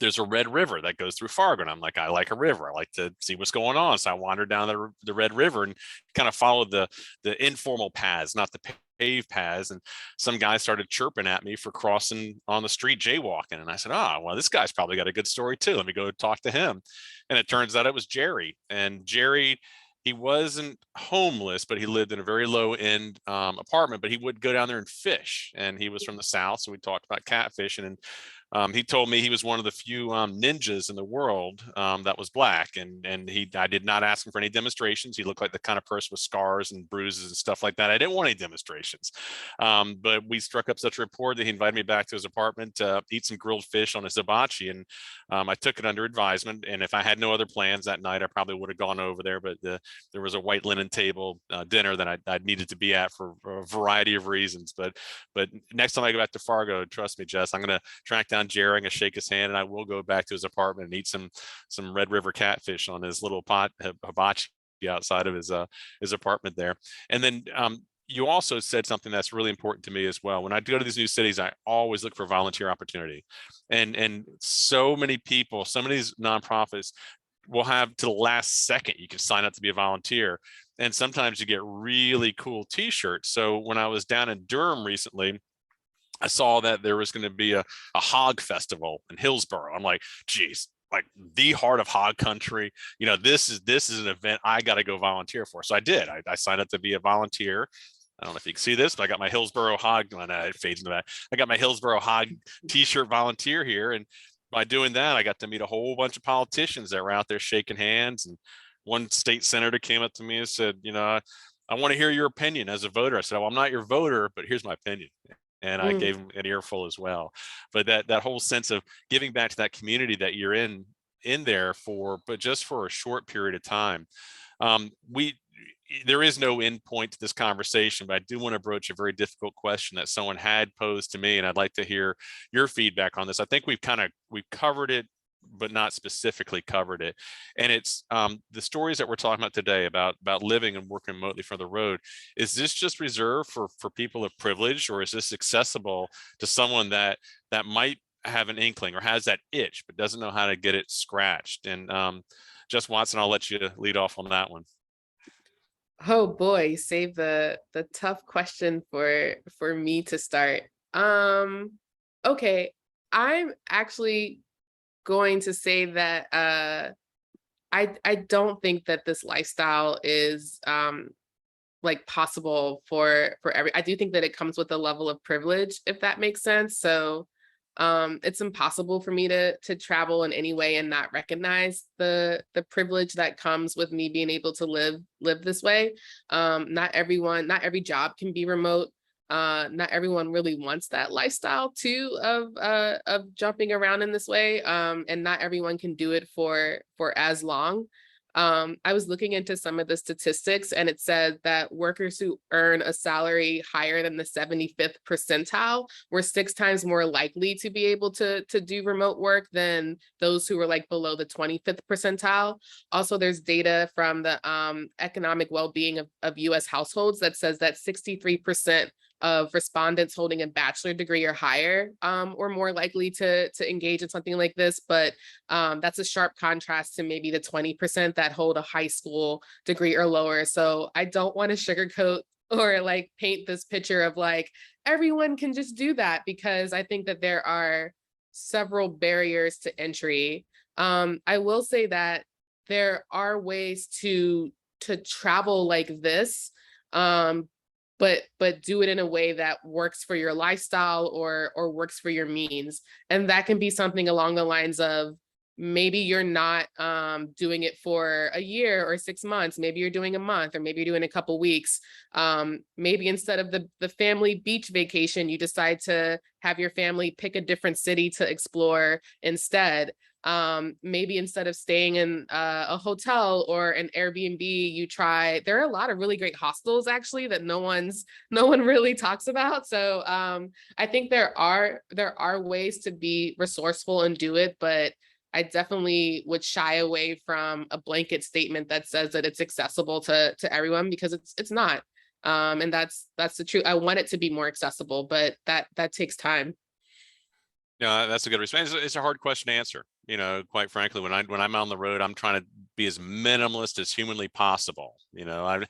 there's a Red River that goes through Fargo. And I'm like, I like a river. I like to see what's going on. So I wandered down the Red River and kind of followed the informal paths, not the paved paths. And some guy started chirping at me for crossing on the street jaywalking. And I said, well, this guy's probably got a good story too. Let me go talk to him. And it turns out it was Jerry. And Jerry, he wasn't homeless, but he lived in a very low end apartment, but he would go down there and fish. And he was from the South. So we talked about catfishing, and he told me he was one of the few ninjas in the world that was black, and I did not ask him for any demonstrations. He looked like the kind of person with scars and bruises and stuff like that. I didn't want any demonstrations, but we struck up such a rapport that he invited me back to his apartment to eat some grilled fish on his hibachi, and I took it under advisement. And if I had no other plans that night, I probably would have gone over there. But there was a white linen table dinner that I needed to be at for a variety of reasons. But next time I go back to Fargo, trust me, Jess, I'm going to track down Jerry, I'm gonna shake his hand, and I will go back to his apartment and eat some Red River catfish on his little pot hibachi outside of his apartment there. And then you also said something that's really important to me as well. When I go to these new cities, I always look for volunteer opportunity, and so many people, some of these nonprofits will have to the last second you can sign up to be a volunteer, and sometimes you get really cool t-shirts. So when I was down in Durham recently, I saw that there was going to be a hog festival in Hillsborough. I'm like, geez, like the heart of hog country. This is an event I got to go volunteer for. So I did. I signed up to be a volunteer. I don't know if you can see this, but I got my Hillsborough hog. It fades into that. I got my Hillsborough hog t-shirt volunteer here. And by doing that, I got to meet a whole bunch of politicians that were out there shaking hands. And one state senator came up to me and said, I want to hear your opinion as a voter. I said, well, I'm not your voter, but here's my opinion. And I gave him an earful as well. But that whole sense of giving back to that community that you're in there for, but just for a short period of time. There is no end point to this conversation, but I do want to broach a very difficult question that someone had posed to me, and I'd like to hear your feedback on this. I think we've covered it, but not specifically covered it. And it's the stories that we're talking about today about living and working remotely from the road. Is this just reserved for people of privilege, or is this accessible to someone that might have an inkling or has that itch, but doesn't know how to get it scratched? And Jess Watson, I'll let you lead off on that one. Oh boy, save the tough question for me to start. Okay, I'm actually going to say that I don't think that this lifestyle is like possible for every. I do think that it comes with a level of privilege, if that makes sense. So it's impossible for me to travel in any way and not recognize the privilege that comes with me being able to live this way. Not every job can be remote. Not everyone really wants that lifestyle too of jumping around in this way. And not everyone can do it for as long. I was looking into some of the statistics, and it said that workers who earn a salary higher than the 75th percentile were 6 times more likely to be able to do remote work than those who were like below the 25th percentile. Also, there's data from the economic well-being of US households that says that 63% of respondents holding a bachelor degree or higher or more likely to engage in something like this. But that's a sharp contrast to maybe the 20% that hold a high school degree or lower. So I don't want to sugarcoat or like paint this picture of like everyone can just do that, because I think that there are several barriers to entry. I will say that there are ways to travel like this, but do it in a way that works for your lifestyle or works for your means. And that can be something along the lines of maybe you're not doing it for a year or 6 months. Maybe you're doing a month, or maybe you're doing a couple weeks. Maybe instead of the family beach vacation, you decide to have your family pick a different city to explore instead. Maybe instead of staying in a hotel or an Airbnb, you try, there are a lot of really great hostels actually that no one really talks about. So I think there are ways to be resourceful and do it, but I definitely would shy away from a blanket statement that says that it's accessible to everyone, because it's not. And that's the truth. I want it to be more accessible, but that takes time. Yeah, that's a good response. It's a hard question to answer. You know, quite frankly, when I'm on the road, I'm trying to be as minimalist as humanly possible. You know, I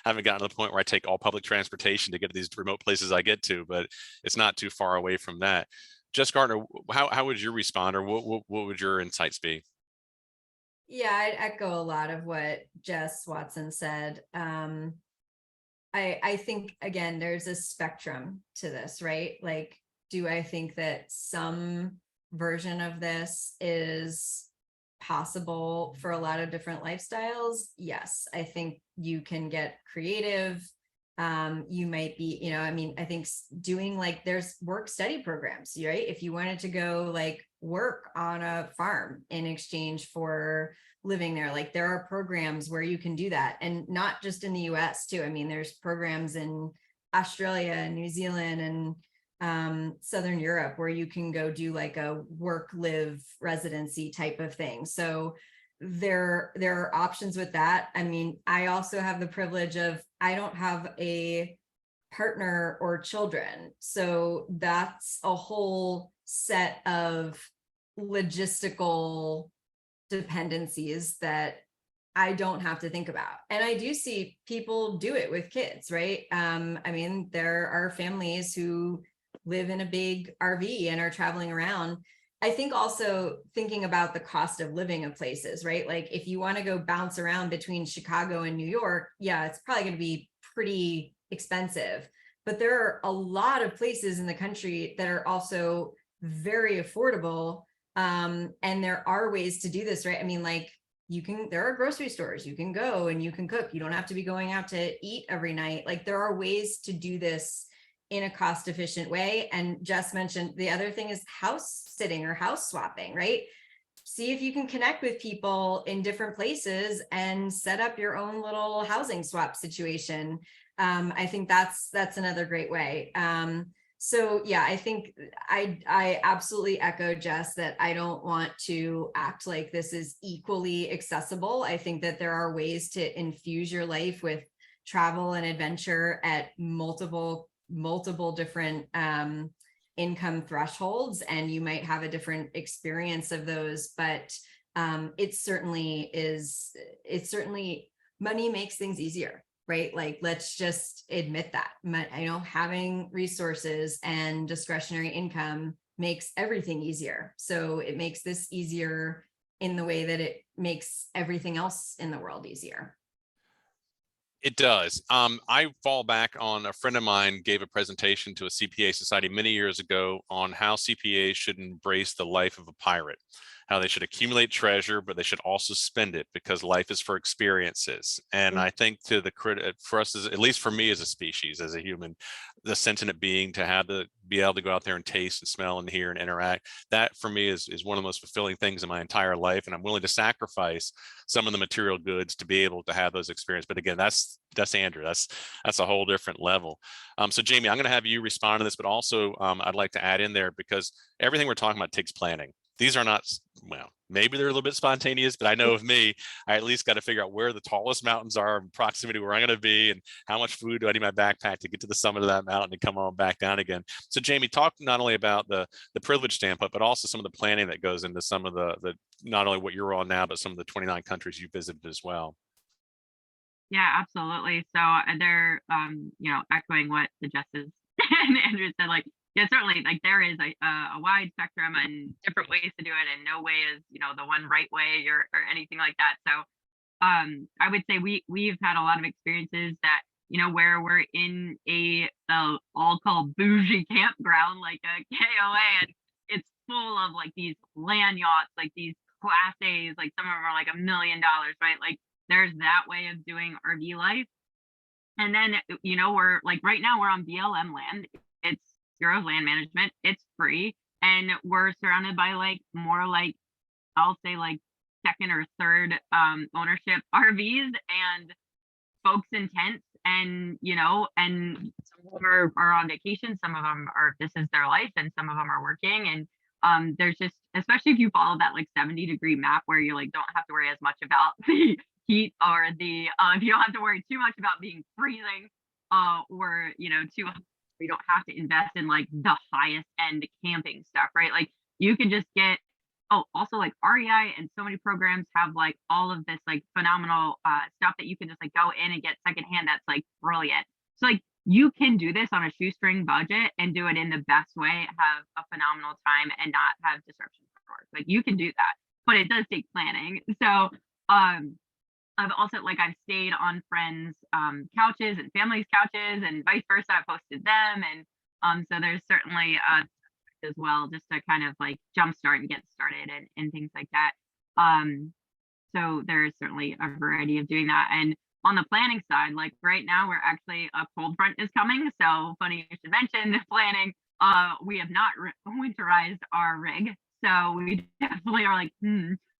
haven't gotten to the point where I take all public transportation to get to these remote places I get to, but it's not too far away from that. Jess Gartner, how would you respond, or what would your insights be? Yeah, I'd echo a lot of what Jess Watson said. I think, again, there's a spectrum to this, right? Like, do I think that some version of this is possible for a lot of different lifestyles? Yes, I think you can get creative. You might be, I mean, I think doing, like, there's work study programs, right? If you wanted to go like work on a farm in exchange for living there, like, there are programs where you can do that, and not just in the US too. I mean, there's programs in Australia and New Zealand and Southern Europe where you can go do like a work live residency type of thing. So there are options with that. I mean, I also have the privilege of, I don't have a partner or children, so that's a whole set of logistical dependencies that I don't have to think about. And I do see people do it with kids, right? I mean, there are families who live in a big RV and are traveling around. I think also thinking about the cost of living of places, right? Like, if you want to go bounce around between Chicago and New York, yeah, it's probably going to be pretty expensive. But there are a lot of places in the country that are also very affordable. And there are ways to do this, right? I mean, like, there are grocery stores you can go and you can cook. You don't have to be going out to eat every night. Like, there are ways to do this in a cost efficient way. And Jess mentioned the other thing is house sitting or house swapping, right? See if you can connect with people in different places and set up your own little housing swap situation. I think that's another great way. So yeah, I think I absolutely echo Jess that I don't want to act like this is equally accessible. I think that there are ways to infuse your life with travel and adventure at multiple different income thresholds, and you might have a different experience of those, but it certainly money makes things easier, right? Like, let's just admit that. Having resources and discretionary income makes everything easier. So it makes this easier in the way that it makes everything else in the world easier. It does. I fall back on a friend of mine gave a presentation to a CPA society many years ago on how CPAs should embrace the life of a pirate, how they should accumulate treasure, but they should also spend it because life is for experiences. And I think to the credit for us, at least for me as a species, as a human, the sentient being, to be able to go out there and taste and smell and hear and interact, that for me is one of the most fulfilling things in my entire life. And I'm willing to sacrifice some of the material goods to be able to have those experiences. But again, that's Andrew. That's a whole different level. So Jamie, I'm going to have you respond to this, but also I'd like to add in there, because everything we're talking about takes planning. These are not, well, maybe they're a little bit spontaneous, but I know of me, I at least got to figure out where the tallest mountains are in proximity where I'm going to be, and how much food do I need in my backpack to get to the summit of that mountain and come on back down again. So Jamie, talk not only about the privilege standpoint, but also some of the planning that goes into some of the not only what you're on now, but some of the 29 countries you visited as well. Yeah, absolutely. So they're, echoing what the Jesses and Andrew said, like, yeah, certainly, like, there is a wide spectrum and different ways to do it, and no way is, the one right way or anything like that. So I would say we've had a lot of experiences that, where we're in a all called bougie campground, like a KOA, and it's full of like these land yachts, like these Class A's, like some of them are like $1 million, right? Like there's that way of doing RV life. And then, you know, we're like right now we're on BLM land. It's Bureau of Land Management. It's free. And we're surrounded by like more like, I'll say like second or third ownership RVs and folks in tents. And, you know, and some of them are on vacation. Some of them are, this is their life, and some of them are working. And there's just, especially if you follow that like 70-degree map where you like don't have to worry as much about the heat or the if you don't have to worry too much about being freezing or you know too, you don't have to invest in like the highest end camping stuff, right? Like you can just get, oh, also like REI and so many programs have like all of this like phenomenal stuff that you can just like go in and get secondhand. That's like brilliant. So like you can do this on a shoestring budget and do it in the best way, have a phenomenal time and not have disruption for work. Like you can do that, but it does take planning. So I've also like I've stayed on friends' couches and families' couches and vice versa. I've hosted them, and so there's certainly as well just to kind of like jumpstart and get started and things like that. So there's certainly a variety of doing that. And on the planning side, like right now we're actually a cold front is coming. So funny you should mention the planning. We have not winterized our rig, so we definitely are like,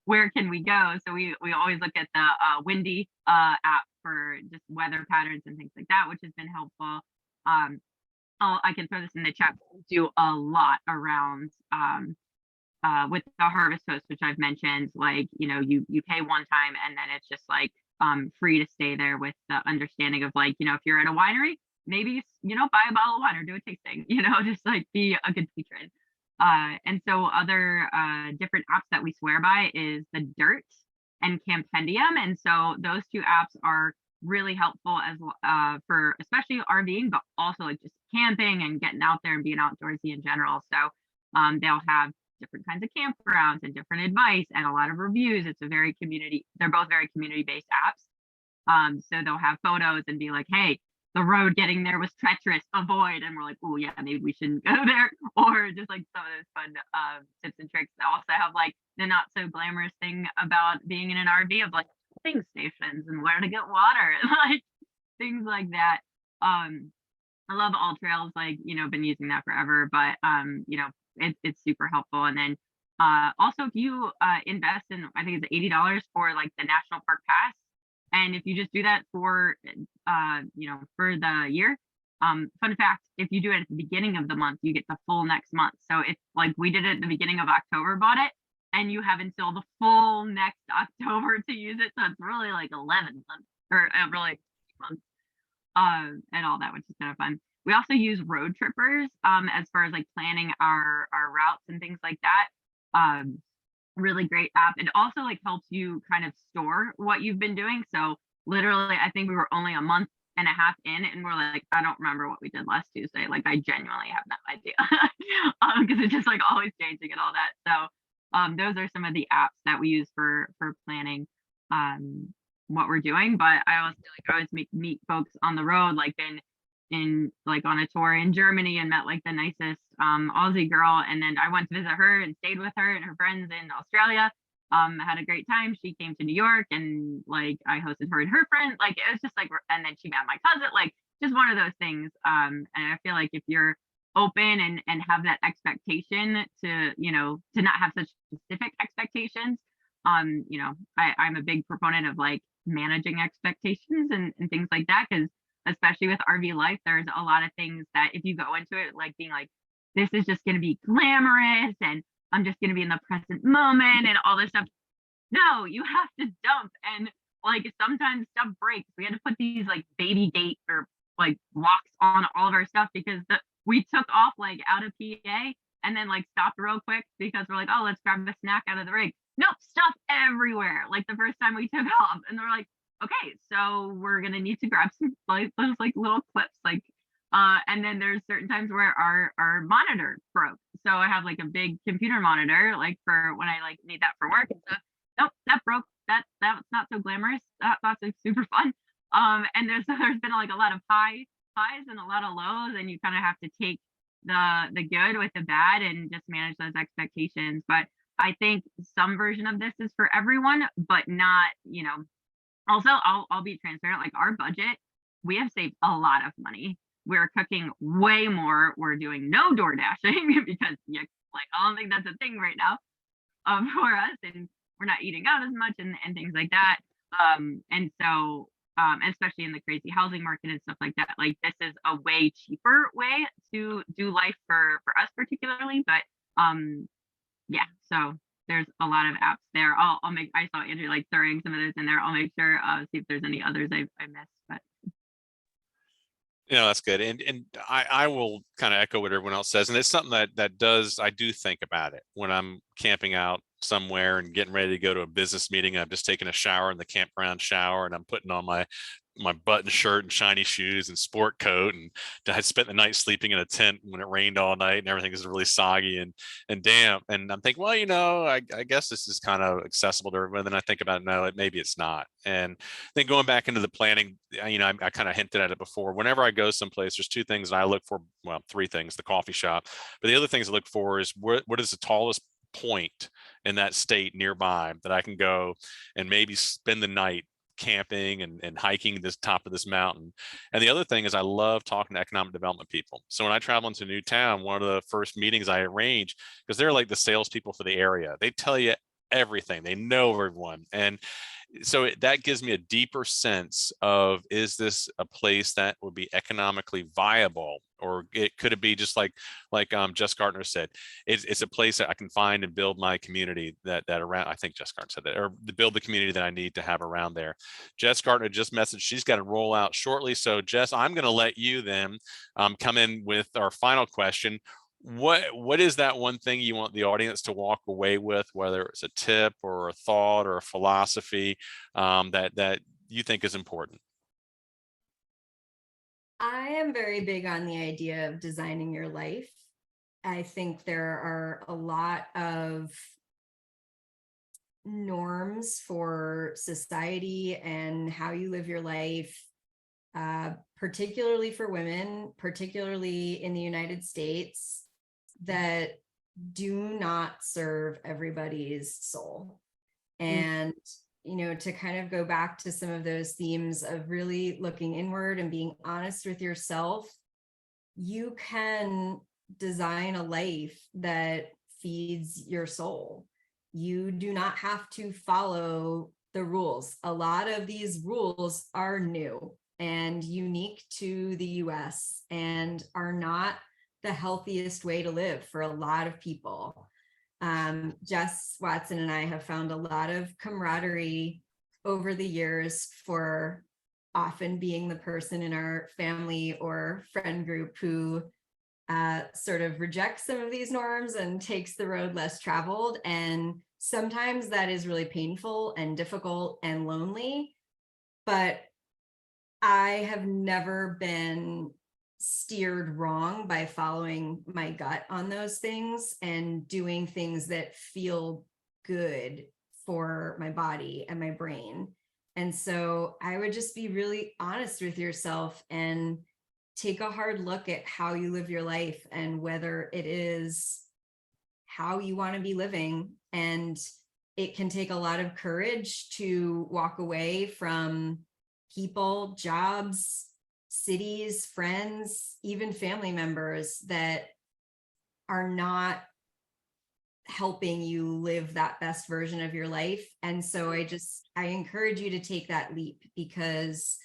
where can we go? So we always look at the Windy app for just weather patterns and things like that, which has been helpful. I can throw this in the chat. We do a lot around with the harvest host, which I've mentioned. Like, you know, you pay one time and then it's just like free to stay there, with the understanding of like, you know, if you're at a winery, maybe, you know, buy a bottle of wine or do a tasting, you know, just like be a good patron. And so other different apps that we swear by is the Dirt and Campendium. And so those two apps are really helpful as for especially RVing, but also like just camping and getting out there and being outdoorsy in general. So they'll have different kinds of campgrounds and different advice and a lot of reviews. It's a very they're both very community-based apps. So they'll have photos and be like, hey, the road getting there was treacherous, avoid. And we're like, oh yeah, maybe we shouldn't go there. Or just like some of those fun tips and tricks. They also have like the not so glamorous thing about being in an RV of like pumping stations and where to get water and like things like that. I love All Trails, like, you know, been using that forever, but you know, it's super helpful. And then also if you invest in, I think it's $80 for like the National Park Pass. And if you just do that for, you know, for the year, fun fact, if you do it at the beginning of the month, you get the full next month. So it's like we did it at the beginning of October, bought it, and you have until the full next October to use it. So it's really like 11 months or really months and all that, which is kind of fun. We also use Road Trippers as far as like planning our routes and things like that. Really great app. It also like helps you kind of store what you've been doing. So literally, I think we were only a month and a half in and we're like, I don't remember what we did last Tuesday. Like I genuinely have no idea because it's just like always changing and all that. So those are some of the apps that we use for planning what we're doing. But I always meet folks on the road, like in like on a tour in Germany, and met like the nicest Aussie girl, and then I went to visit her and stayed with her and her friends in Australia. Had a great time. She came to New York and like I hosted her and her friend. Like it was just like, and then she met my cousin, like just one of those things. And I feel like if you're open and have that expectation to, you know, to not have such specific expectations, you know, I'm a big proponent of like managing expectations and things like that, because especially with RV life, there's a lot of things that if you go into it like being like, this is just going to be glamorous and I'm just going to be in the present moment and all this stuff. No, you have to dump. And like sometimes stuff breaks. We had to put these like baby gate or like locks on all of our stuff because we took off like out of PA and then like stopped real quick because we're like, oh, let's grab a snack out of the rig. Nope, stuff everywhere. Like the first time we took off, and they're like, okay, so we're gonna need to grab some like those like little clips, like and then there's certain times where our monitor broke. So I have like a big computer monitor, like for when I like need that for work and stuff. Nope, that broke. That's not so glamorous. That's like super fun. And there's been like a lot of highs and a lot of lows, and you kind of have to take the good with the bad and just manage those expectations. But I think some version of this is for everyone, but not, also I'll be transparent, like our budget, we have saved a lot of money. We're cooking way more. We're doing no door dashing because like I don't think that's a thing right now for us, and we're not eating out as much and things like that. And so especially in the crazy housing market and stuff like that, like this is a way cheaper way to do life for us particularly. But yeah, so there's a lot of apps there. I'll make, I saw Andrew like throwing some of those in there. I'll make sure see if there's any others I missed. But That's good. And I will kind of echo what everyone else says. And it's something I do think about it when I'm camping out somewhere and getting ready to go to a business meeting. I've just taken a shower in the campground shower, and I'm putting on my button shirt and shiny shoes and sport coat, and I spent the night sleeping in a tent when it rained all night and everything is really soggy and damp. And I'm thinking, well, I guess this is kind of accessible to everyone. Then I think about, no, maybe it's not. And then going back into the planning, I kind of hinted at it before. Whenever I go someplace, there's two things that I look for. Well, three things: the coffee shop, but the other things I look for is what is the tallest point in that state nearby that I can go and maybe spend the night camping and hiking this top of this mountain. And the other thing is I love talking to economic development people. So when I travel into a new town, one of the first meetings I arrange, because they're like the salespeople for the area, they tell you everything, they know everyone. And so that gives me a deeper sense of, is this a place that would be economically viable, or could it be just like Jess Gartner said, it's a place that I can find and build my community that around. I think Jess Gartner said that, or to build the community that I need to have around there. Jess Gartner just messaged she's got to roll out shortly. So Jess, I'm going to let you then come in with our final question. What is that one thing you want the audience to walk away with, whether it's a tip or a thought or a philosophy that you think is important? I am very big on the idea of designing your life. I think there are a lot of norms for society and how you live your life, particularly for women, particularly in the United States, that do not serve everybody's soul. And to kind of go back to some of those themes of really looking inward and being honest with yourself, you can design a life that feeds your soul. You do not have to follow the rules. A lot of these rules are new and unique to the US and are not the healthiest way to live for a lot of people. Jess Watson and I have found a lot of camaraderie over the years for often being the person in our family or friend group who sort of rejects some of these norms and takes the road less traveled. And sometimes that is really painful and difficult and lonely. But I have never been steered wrong by following my gut on those things and doing things that feel good for my body and my brain. And so I would just be really honest with yourself and take a hard look at how you live your life and whether it is how you want to be living. And it can take a lot of courage to walk away from people, jobs, cities, friends, even family members that are not helping you live that best version of your life. And so I encourage you to take that leap, because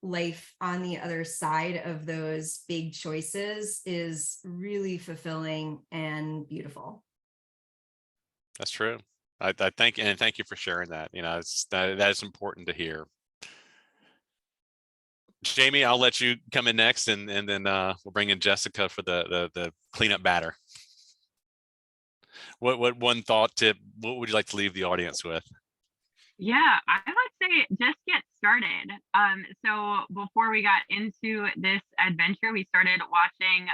life on the other side of those big choices is really fulfilling and beautiful. That's true. I thank you for sharing that. That is important to hear. Jamie, I'll let you come in next, and then we'll bring in Jessica for the cleanup batter. What one thought tip? What would you like to leave the audience with? Yeah, I would say just get started. So before we got into this adventure, we started watching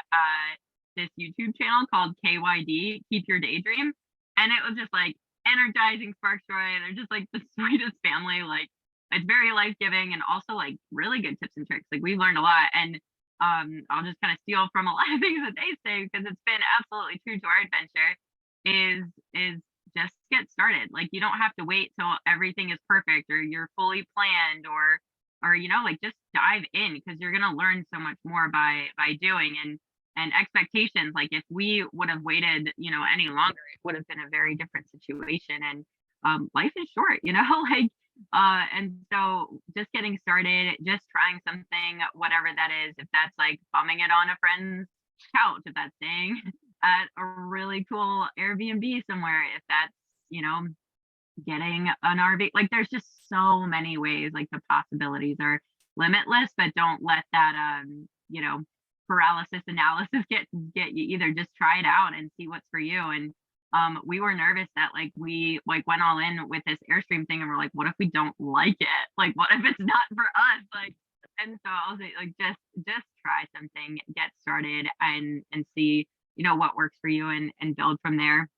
this YouTube channel called KYD, Keep Your Daydream, and it was just like energizing, spark joy. They're just like the sweetest family. Like, it's very life-giving and also like really good tips and tricks. Like, we've learned a lot, and I'll just kind of steal from a lot of things that they say, because it's been absolutely true to our adventure, is just get started. Like, you don't have to wait till everything is perfect or you're fully planned, or like, just dive in, because you're going to learn so much more by doing. And expectations, like, if we would have waited, any longer, it would have been a very different situation. And life is short, like, and so just getting started, just trying something, whatever that is, if that's like bumming it on a friend's couch, if that's staying at a really cool Airbnb somewhere, if that's, getting an RV, like, there's just so many ways, like, the possibilities are limitless, but don't let that, paralysis analysis get you either. Just try it out and see what's for you. And we were nervous that, like, we went all in with this Airstream thing, and we're like, what if we don't like it? Like, what if it's not for us? Like, and so I'll say, like, just try something, get started, and see, what works for you, and build from there.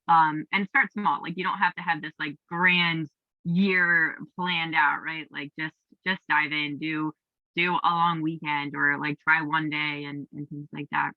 And start small. Like, you don't have to have this like grand year planned out, right? Like, just dive in, do a long weekend, or like try one day, and things like that.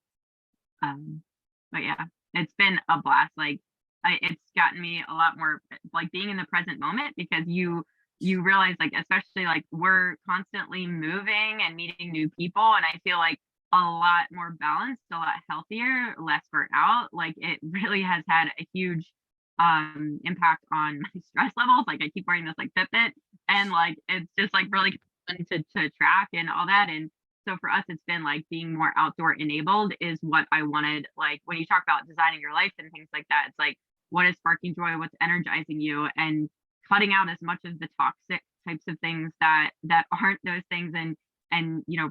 But yeah, it's been a blast. Like, it's gotten me a lot more, like, being in the present moment, because you realize, like, especially, like, we're constantly moving and meeting new people, and I feel like a lot more balanced, a lot healthier, less burnt out. Like, it really has had a huge impact on my stress levels. Like, I keep wearing this like Fitbit, and like, it's just like really fun to track and all that. And so for us, it's been like being more outdoor enabled is what I wanted. Like, when you talk about designing your life and things like that, it's like, what is sparking joy, what's energizing you, and cutting out as much of the toxic types of things that aren't those things, and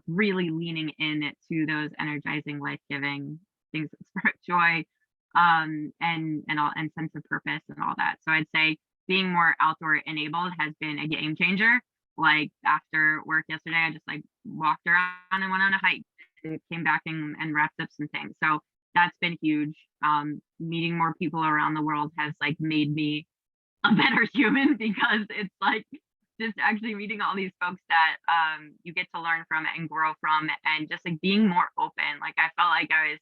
really leaning in to those energizing, life-giving things that spark joy, and sense of purpose and all that. So I'd say being more outdoor enabled has been a game changer. Like, after work yesterday, I just like walked around and went on a hike, and came back and wrapped up some things. So that's been huge. Meeting more people around the world has like made me a better human, because it's like just actually meeting all these folks that you get to learn from and grow from, and just like being more open. Like, I felt like I was,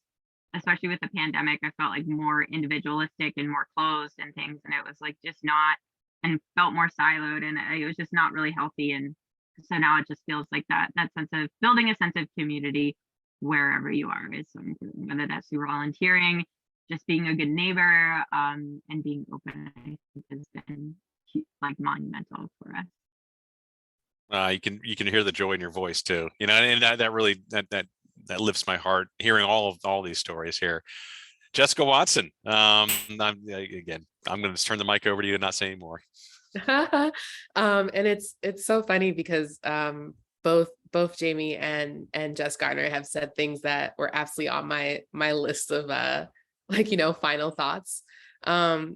especially with the pandemic, I felt like more individualistic and more closed and things, and it was like just not, and felt more siloed, and it was just not really healthy. And so now it just feels like that sense of building a sense of community wherever you are is so important, whether that's through volunteering, just being a good neighbor, and being open, I think, has been like monumental for us. You can hear the joy in your voice too, and that really that lifts my heart hearing all these stories here. Jessica Watson, I'm going to turn the mic over to you and not say any more. And it's so funny because both Jamie and Jess Gartner have said things that were absolutely on my list of final thoughts.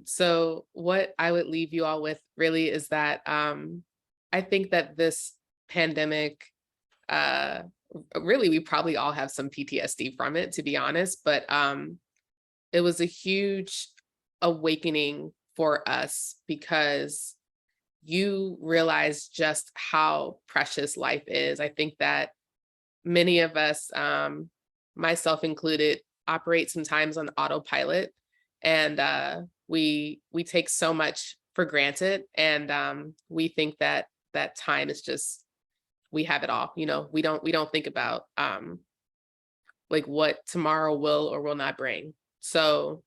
So what I would leave you all with really is that I think that this pandemic, really, we probably all have some PTSD from it, to be honest, but it was a huge awakening for us, because you realize just how precious life is. I think that many of us, myself included, operate sometimes on autopilot, and we take so much for granted, and we think that time is just, we have it all. We don't think about like what tomorrow will or will not bring. So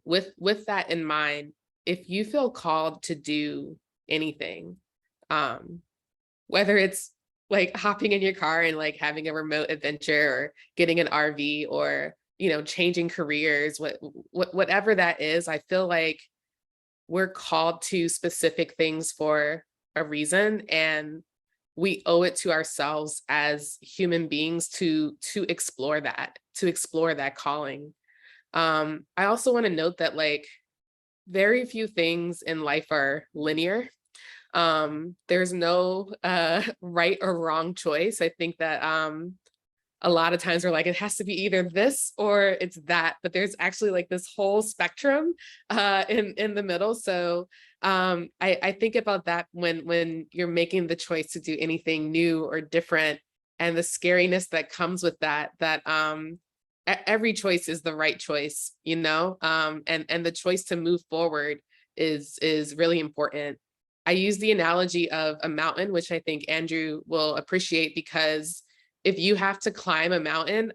with that in mind, if you feel called to do anything, whether it's like hopping in your car and like having a remote adventure, or getting an RV, or changing careers, whatever that is, I feel like we're called to specific things for a reason, and we owe it to ourselves as human beings to explore that calling. I also want to note that, like, very few things in life are linear. There's no right or wrong choice. I think that a lot of times we're like, it has to be either this or it's that, but there's actually like this whole spectrum in the middle. So I think about that when you're making the choice to do anything new or different, and the scariness that comes with that every choice is the right choice, you know, and the choice to move forward is really important. I use the analogy of a mountain, which I think Andrew will appreciate, because if you have to climb a mountain,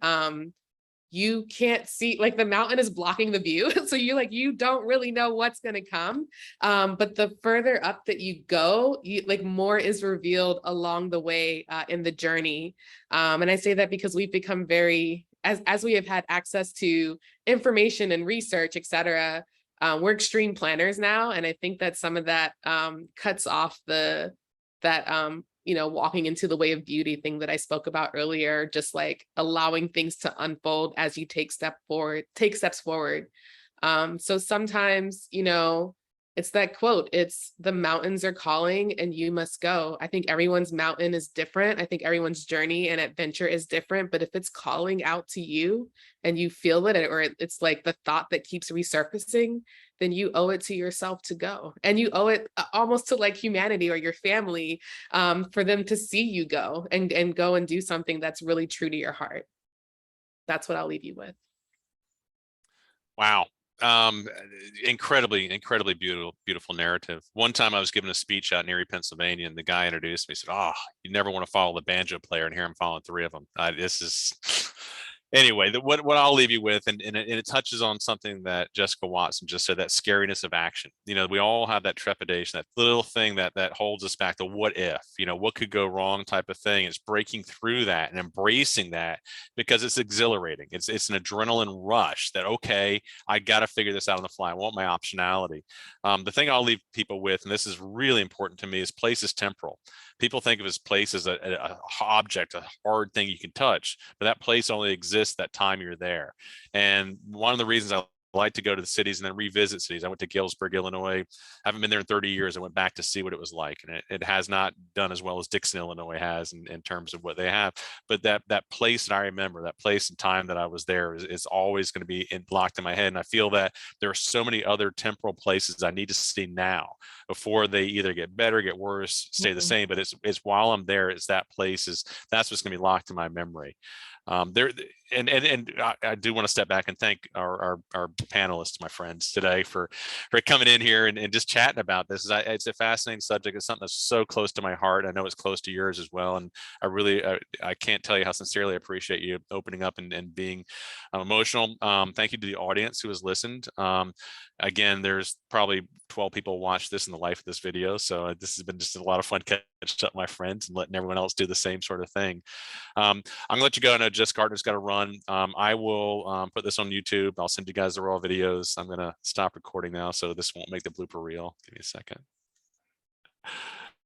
you can't see, like the mountain is blocking the view. So you don't really know what's going to come. But the further up that you go, like more is revealed along the way in the journey. And I say that because we've become very, as we have had access to information and research, et cetera, we're extreme planners now. And I think that some of that cuts off walking into the way of beauty thing that I spoke about earlier, just like allowing things to unfold as you take steps forward. So sometimes, it's that quote, it's the mountains are calling and you must go. I think everyone's mountain is different. I think everyone's journey and adventure is different, but if it's calling out to you and you feel it, or it's like the thought that keeps resurfacing, then you owe it to yourself to go. And you owe it almost to like humanity or your family, for them to see you go and go and do something that's really true to your heart. That's what I'll leave you with. Wow. Incredibly beautiful narrative. One time I was giving a speech out in Erie, Pennsylvania, and the guy introduced me, said, "Oh, you never want to follow the banjo player," and here I'm following three of them. This is anyway, what I'll leave you with, and it touches on something that Jessica Watson just said, that scariness of action. We all have that trepidation, that little thing that holds us back, the what if, what could go wrong type of thing. It's breaking through that and embracing that, because it's exhilarating. It's an adrenaline rush that, okay, I got to figure this out on the fly. I want my optionality. The thing I'll leave people with, and this is really important to me, is place is temporal. People think of as place as a object, a hard thing you can touch, but that place only exists that time you're there. And one of the reasons I like to go to the cities and then revisit cities. I went to Galesburg, Illinois. I haven't been there in 30 years. I went back to see what it was like. And it has not done as well as Dixon, Illinois has in terms of what they have. But that place that I remember, that place and time that I was there is always going to be locked in my head. And I feel that there are so many other temporal places I need to see now before they either get better, get worse, stay the same. But it's while I'm there, it's that place that's what's going to be locked in my memory. I do want to step back and thank our panelists, my friends today, for coming in here and just chatting about this. It's a fascinating subject. It's something that's so close to my heart. I know it's close to yours as well. And I can't tell you how sincerely I appreciate you opening up and being emotional. Thank you to the audience who has listened. Again, there's probably 12 people watch this in the life of this video. So this has been just a lot of fun catching up my friends and letting everyone else do the same sort of thing. I'm gonna let you go. I know Jess Gartner's got to run. I will put this on YouTube. I'll send you guys the raw videos. I'm gonna stop recording now, so this won't make the blooper reel. Give me a second.